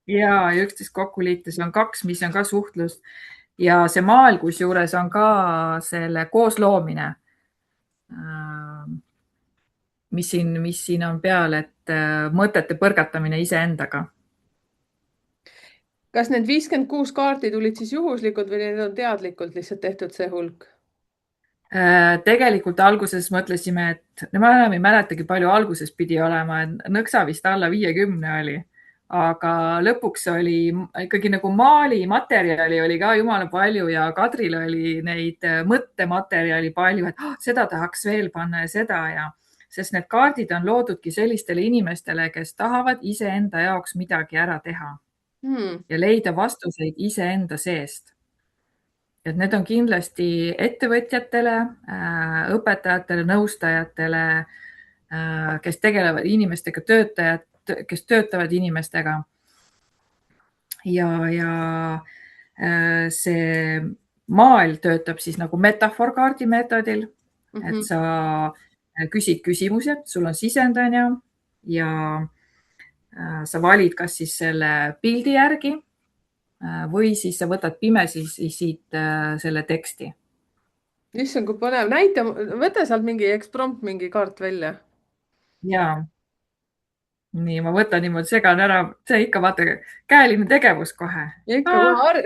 Ja 11 kokku liites on 2, mis on ka suhtlus. Ja see maal kusjuures on ka selle koosloomine, mis siin on peal, et mõtete põrgatamine iseendaga. Kas need 56 kaarti tulid siis juhuslikult või need on teadlikult lihtsalt tehtud see hulk? Tegelikult alguses mõtlesime, et ma enam ei mäletagi, palju alguses pidi olema, nõksa vist alla 50 oli, aga lõpuks oli ikkagi nagu maalimaterjali oli ka jumala palju ja Kadril oli neid mõttematerjali palju, et seda tahaks veel panna ja seda sest need kaardid on loodudki sellistele inimestele, kes tahavad iseenda jaoks midagi ära teha ja leida vastuseid iseenda seest. Et need on kindlasti ettevõtjatele, õpetajatele, nõustajatele, kes tegelevad inimestega, kes töötavad inimestega. Ja see maal töötab siis nagu metafoorkaardi meetodil, et sa küsid küsimusi, sul on sisendanja ja sa valid kas siis selle pildi järgi või siis sa võtad pimesi siit selle teksti. Issand, kui põnev. Näita, võta sealt mingi eksprompt, mingi kaart välja. Jaa. Nii, ma võtan niimoodi, segan ära. See ikka vaata, käeline tegevus kohe. Ja ikka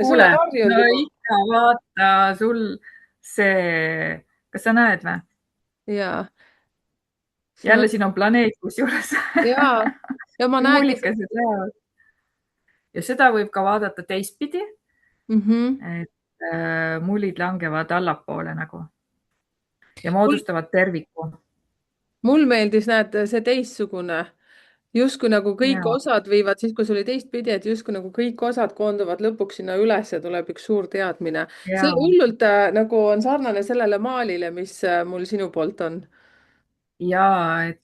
sulle harjunud. No ikka vaata sul see, kas sa näed või? Jaa. Jälle siin on planeet kusjuures. Jaa. Ja ma näen. Ja seda võib ka vaadata teistpidi, et mullid langevad allapoole nagu ja moodustavad terviku. Mul meeldis, näed, see teistsugune. Justkui nagu kõik osad viivad, siis kui see oli teistpidi, et justkui nagu kõik osad koonduvad lõpuks sinna üles ja tuleb üks suur teadmine. See hullult nagu on sarnane sellele maalile, mis mul sinu poolt on. ja et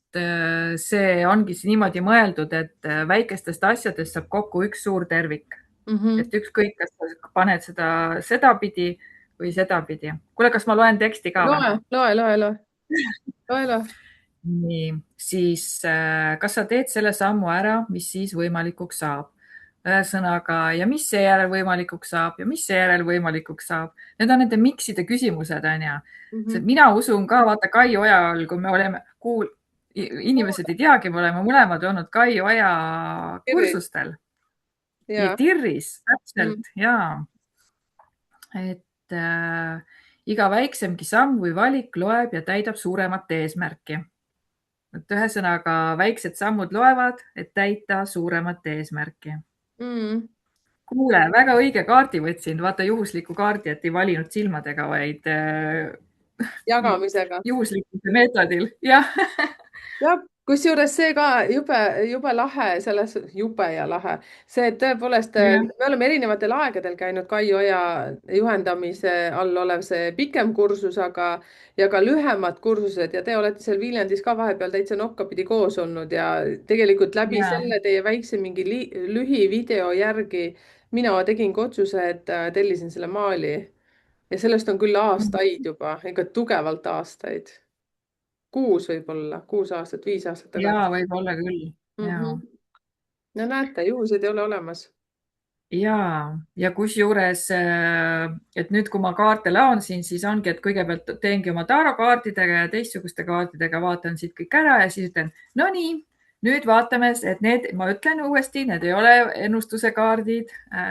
see ongi niimoodi mõeldud, et väikestest asjadest saab kokku üks suur tervik. Mhm. Et ükskõik, kas sa paned seda sedapidi või sedapidi. Kuule, kas ma loen teksti ka või? Loe. Nii, siis kas sa teed selle sammu ära, mis siis võimalikuks saab? Ühesõnaga, ja mis seejärel võimalikuks saab ja mis seejärel võimalikuks saab? Need on nende mikside küsimused, on ju. Mhm. Mina usun ka, vaata Kai Oja all, kui me oleme, inimesed ei teagi, me oleme mõlemad olnud Kai Oja Kirjid. kursustel ja Ja. Tirris, Mm. täpselt, ja et iga väiksemgi samm või valik loeb ja täidab suuremat eesmärki. Et ühesõnaga väiksed sammud loevad, et täita suuremat eesmärki. Mm. Kuule, väga õige kaardi võtsin, vaata juhusliku kaardi, et ei valinud silmadega, vaid Jagamisega. juhuslikkuse meetodil. Jah, jah, kusjuures see ka jube lahe, selles jube ja lahe, see, et tõepoolest jah, me oleme erinevatel aegadel käinud Kai Oja juhendamise all olev see pikem kursus, aga ja ka lühemad kursused ja te olete seal Viljandis ka vahepeal täitsa nokkapidi koos olnud ja tegelikult läbi ja, selle teie väikse mingi lühivideo järgi mina tegingi otsuse, et tellisin selle maali ja sellest on küll aastaid juba, ikka tugevalt aastaid, 6 võib-olla, 6 aastat, 5 aastat ja tagasi. võib-olla küll. Ja, No näete, juhuseid ei ole olemas. ja kusjuures, et nüüd, kui ma kaarte laonsin, siis ongi, et kõigepealt teengi oma tarokaartidega ja teistsuguste kaartidega, vaatan siit kõik ära ja siis ütlen, no nii, nüüd vaatame, et need, ma ütlen uuesti, need ei ole ennustuse kaardid.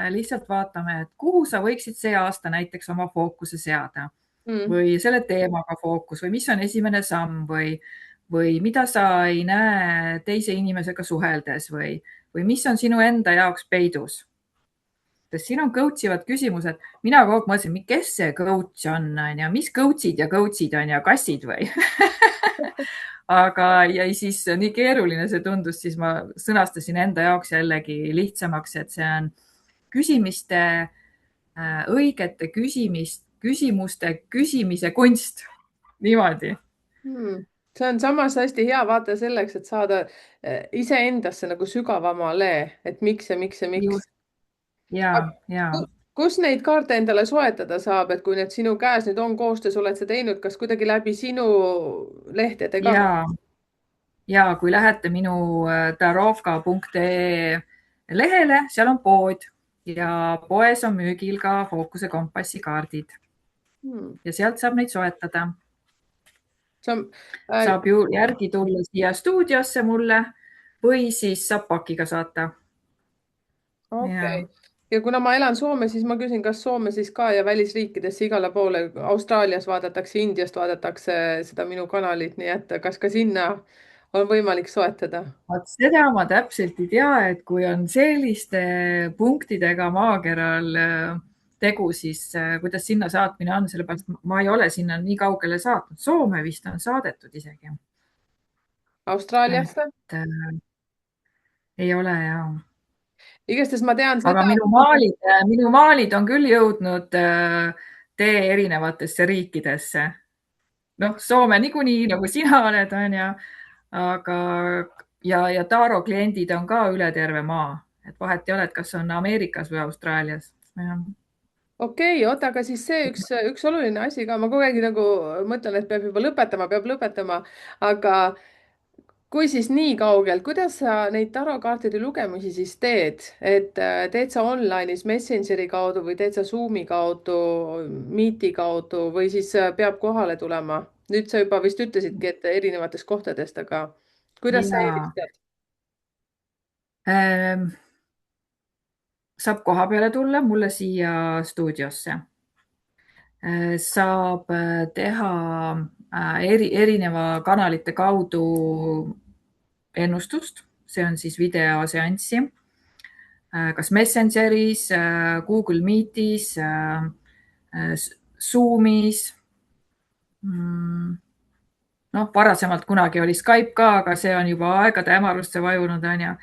Lihtsalt vaatame, et kuhu sa võiksid see aasta näiteks oma fookuse seada Mm. või selle teemaga fookus või mis on esimene samm või mida sa ei näe teise inimesega suheldes või mis on sinu enda jaoks peidus. Sest siin on coach ivad küsimused. Mina kogu aeg mõtlesin, kes see coach on ja mis coach'id ja coach'id on ja kassid või? Aga ja siis nii keeruline see tundus, siis ma sõnastasin enda jaoks jällegi lihtsamaks, et see on küsimiste, õigete küsimuste küsimise kunst. Niimoodi. Mm. See on samas hästi hea vaata selleks, et saada iseendasse nagu sügavamale, et miks ja miks ja miks. Just. Ja. Kus neid kaarte endale soetada saab, et kui need sinu käes nüüd on koostöös, oled sa teinud, kas kuidagi läbi sinu lehtede ka? Ja, ja kui lähete minu tarovka.ee lehele, seal on pood ja poes on müügil ka Fookuse kompassi kaardid Hmm. ja sealt saab neid soetada. See on Saab ju järgi tulla siia stuudiosse mulle või siis saab pakiga saata. okei. Ja, Ja kuna ma elan Soomes, siis ma küsin, kas Soome siis ka ja välisriikidesse igale poole, Austraalias vaadatakse, Indiast vaadatakse seda minu kanalit, nii et kas ka sinna on võimalik soetada? vaat seda ma täpselt ei tea, et kui on selliste punktidega maakeral tegu, siis kuidas sinna saatmine on, sellepärast ma ei ole sinna nii kaugele saatnud. Soome vist on saadetud isegi. Austraaliasse? Et ei ole ja. Igastahes ma tean Aga seda. minu maalid on küll jõudnud tee erinevatesse riikidesse. Noh, Soome niikuinii nagu sina oled, on ju, aga ja Taaro kliendid on ka üle terve maa, et vahet ei ole, et kas on Ameerikas või Austraalias. Okei, oota, aga siis see üks oluline asi ka, ma kogu aeg nagu mõtlen, et peab lõpetama, aga kui siis nii kaugel, kuidas sa neid tarokaartide lugemisi siis teed, et teed sa online'is Messengeri kaudu või teed sa Zoomi kaudu, Meeti kaudu või siis peab kohale tulema? Nüüd sa juba vist ütlesidki, et erinevatest kohtadest, aga kuidas sa Ja eelistad? saab koha peale tulla mulle siia stuudiosse. Saab teha erineva kanalite kaudu ennustust, see on siis videoseanssi, kas Messengeris, Google Meetis, Zoomis. Noh, varasemalt kunagi oli Skype ka, aga see on juba aegade hämarusse vajunud, on ju.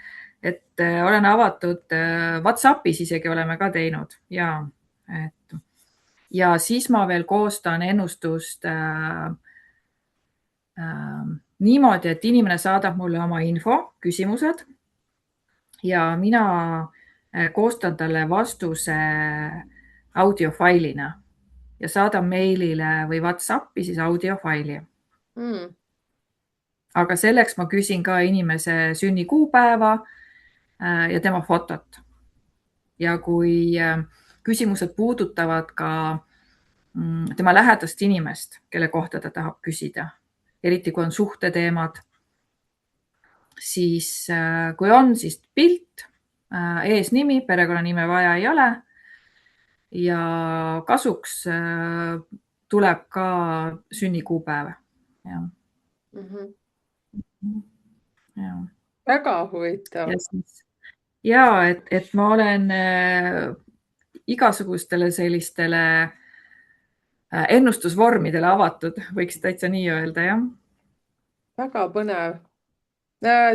Et olen avatud, WhatsAppis isegi oleme ka teinud ja siis ma veel koostan ennustust niimoodi, et inimene saadab mulle oma info, küsimused ja mina koostan talle vastuse audiofailina ja saadan meilile või Whatsappi siis audiofaili. mm. Aga selleks ma küsin ka inimese sünnikuupäeva ja tema fotot. Ja kui küsimused puudutavad ka tema lähedast inimest, kelle kohta ta tahab küsida, eriti kui on suhteteemad, siis kui on, siis pilt, eesnimi, perekonnanime vaja ei ole. Ja kasuks tuleb ka sünnikuupäev. Ja. -hmm. Ja. Väga huvitav. Ja siis ja et ma olen igasugustele sellistele ennustusvormidele avatud, võiks täitsa nii öelda, jah. Väga põnev.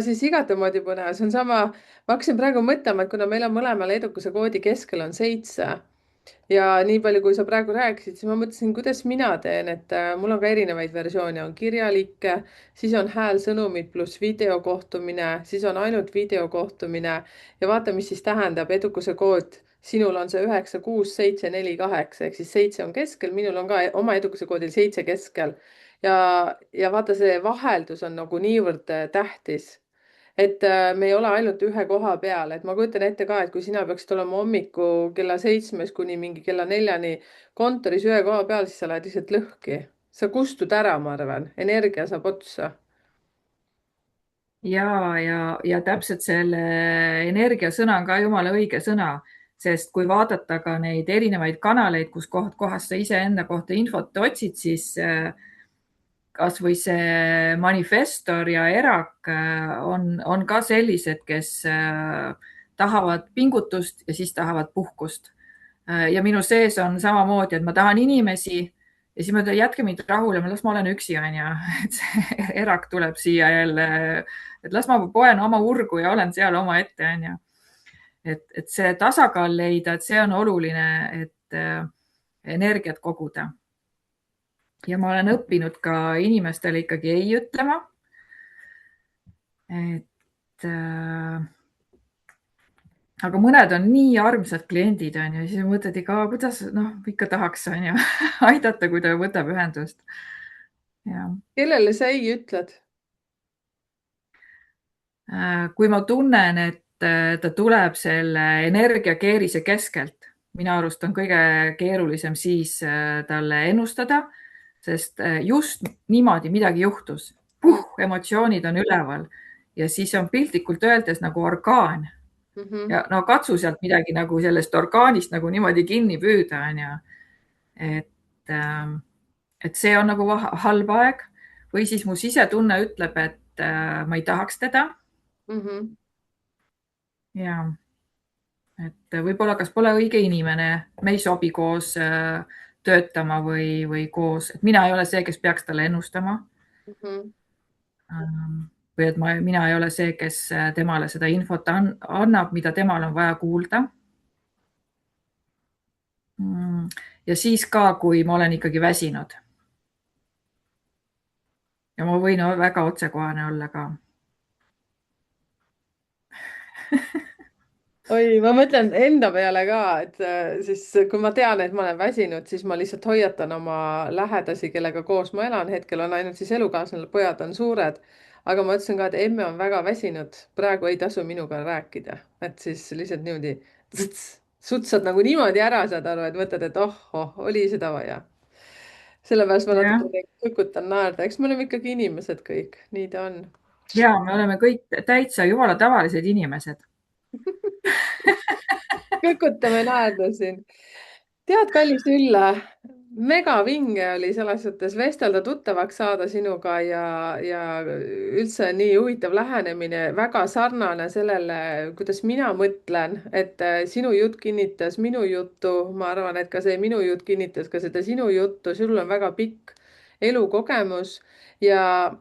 Siis igatemoodi põnev, see on sama, ma hakkasin praegu mõtlema, et kuna meil on mõlemal edukuse koodi keskel on 7 ja nii palju, kui sa praegu rääkisid, siis ma mõtlesin, kuidas mina teen, et mul on ka erinevaid versioone, on kirjalikke, siis on häälsõnumid pluss videokohtumine, siis on ainult videokohtumine ja vaata, mis siis tähendab edukuse kood. Sinul on see 96748 ehk siis 7 on keskel, minul on ka oma edukuse koodil 7 keskel ja vaata, see vaheldus on nagu niivõrd tähtis, et me ei ole ainult ühe koha peal, et ma kujutan ette ka, et kui sina peaksid olema hommiku kella 7-st kuni mingi kella 4-ni kontoris ühe koha peal, siis sa lähed lihtsalt lõhki. Sa kustud ära, ma arvan, energia saab otsa. Ja täpselt selle energiasõna on ka jumala õige sõna, sest kui vaadata ka neid erinevaid kanaleid, kus kohast sa iseenda kohta infot otsid, siis kasvõi see Manifestor ja ERAK on ka sellised, kes tahavad pingutust ja siis tahavad puhkust. Ja minu sees on samamoodi, et ma tahan inimesi ja siis ma ütlen, jätke mind rahule, las ma olen üksi, onju. Et see ERAK tuleb siia jälle, et las ma poen oma urgu ja olen seal omaette, onju. Et see tasakaal leida, et see on oluline, et energiat koguda. Ja ma olen õppinud ka inimestele ikkagi ei ütlema. Et aga mõned on nii armsad kliendid, on ju, siis mõtled ikka, kuidas, noh, ikka tahaks, on ju, aidata, kui ta võtab ühendust. Ja. Kellele sa ei ütled? Kui ma tunnen, et ta tuleb selle energiakeerise keskelt, minu arust on kõige keerulisem siis talle ennustada, sest just niimoodi midagi juhtus. Emotsioonid on üleval ja siis on piltlikult öeldes nagu orkaan. Ja no katsu sealt midagi nagu sellest orkaanist nagu niimoodi kinni püüda, on ju. Et see on nagu halb aeg või siis mu sisetunne ütleb, et ma ei tahaks teda. Ja, et võib-olla kas pole õige inimene, me ei sobi koos töötama või koos, et mina ei ole see, kes peaks talle ennustama. Või et mina ei ole see, kes temale seda infot annab, mida temal on vaja kuulda. Ja siis ka, kui ma olen ikkagi väsinud. Ja ma võin väga otsekohane olla ka. Oi, ma mõtlen enda peale ka, et siis kui ma tean, et ma olen väsinud, siis ma lihtsalt hoiatan oma lähedasi, kellega koos ma elan. Hetkel on ainult siis elukaaslane, pojad on suured. Aga ma ütlesin ka, et emme on väga väsinud, praegu ei tasu minuga rääkida, et siis lihtsalt niimoodi sutsad nagu niimoodi ära, saad aru, et mõtled, et oh, oli seda vaja. Sellepärast ma Ja. natuke kõkutan naerda, eks me oleme ikkagi inimesed kõik, nii ta on. Ja me oleme kõik täitsa jumala tavalised inimesed. kõkutame naerda siin. Tead, kallis Ülle, megavinge oli selles suhtes vestelda, tuttavaks saada sinuga ja üldse nii huvitav lähenemine, väga sarnane sellele, kuidas mina mõtlen, et sinu jutt kinnitas minu juttu. Ma arvan, et ka see minu jutt kinnitas ka seda sinu juttu, sul on väga pikk elukogemus ja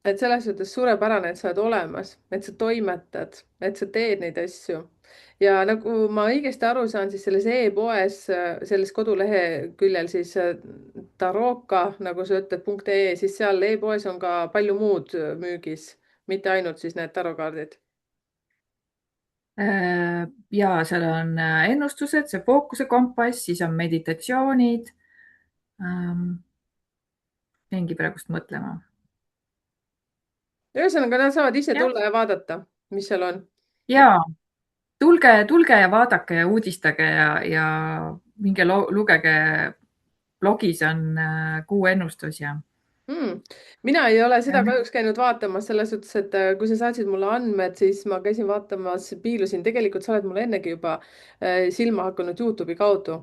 et selles suhtes suurepärane, et sa oled olemas, et sa toimetad, et sa teed neid asju ja nagu ma õigesti aru saan, siis selles e-poes, selles koduleheküljel siis Taroka, nagu sa ütled, .ee, siis seal e-poes on ka palju muud müügis, mitte ainult siis need tarokaardid. Ja seal on ennustused, see fookuse kompass, siis on meditatsioonid. Jäingi praegust mõtlema. ühesõnaga, nad saavad ise Jah, tulla ja vaadata, mis seal on. ja tulge ja vaadake ja uudistage ja minge lugege. Blogis on kuu ennustus ja Hmm. Mina ei ole seda jah, kahjuks käinud vaatamas selles suhtes, et kui sa saatsid mulle andmed, siis ma käisin vaatamas, piilusin. tegelikult sa oled mulle ennegi juba silma hakanud Youtube'i kaudu,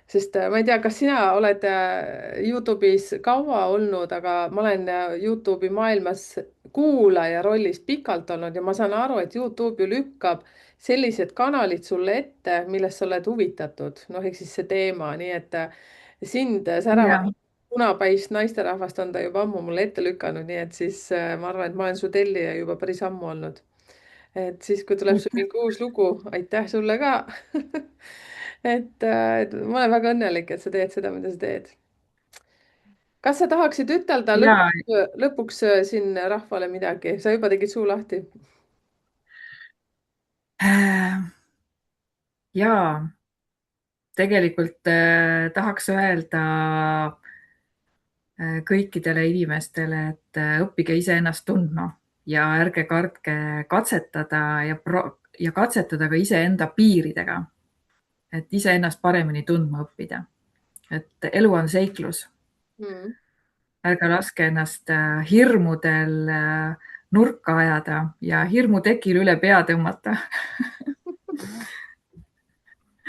sest ma ei tea, kas sina oled Youtube'is kaua olnud, aga ma olen Youtube'i maailmas kuulaja rollis pikalt olnud ja ma saan aru, et Youtube ju lükkab sellised kanalid sulle ette, millest sa oled huvitatud. noh, ehk siis see teema, nii et sind ja säravat punapäist naisterahvast on ta juba ammu mulle ette lükanud, nii et siis ma arvan, et ma olen su tellija juba päris ammu olnud. et siis, kui tuleb sul aitäh. mingi uus lugu, aitäh sulle ka et ma olen väga õnnelik, et sa teed seda, mida sa teed. kas sa tahaksid ütelda Ja, lõpuks siin rahvale midagi, sa juba tegid suu lahti. ja tegelikult tahaks öelda kõikidele inimestele, et õppige iseennast tundma ja ärge kartke katsetada ja katsetada ka iseenda piiridega, et iseennast paremini tundma õppida. Et elu on seiklus. Mm. Ärge laske ennast hirmudel nurka ajada ja hirmutekil üle pea tõmmata.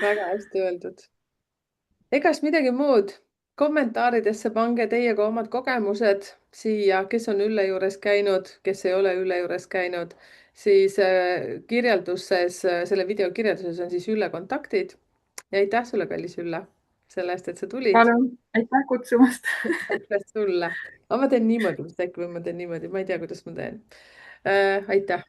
väga hästi öeldud. egas midagi muud. kommentaaridesse pange teie ka omad kogemused siia, kes on Ülle juures käinud, kes ei ole Ülle juures käinud, siis kirjelduses, selle video kirjelduses on siis Ülle kontaktid. ja aitäh sulle, kallis Ülle, selle eest, et sa tulid. Palun, aitäh kutsumast. aitäh sulle. aga ma teen niimoodi, vist äkki või ma teen niimoodi, ma ei tea, kuidas ma teen. aitäh.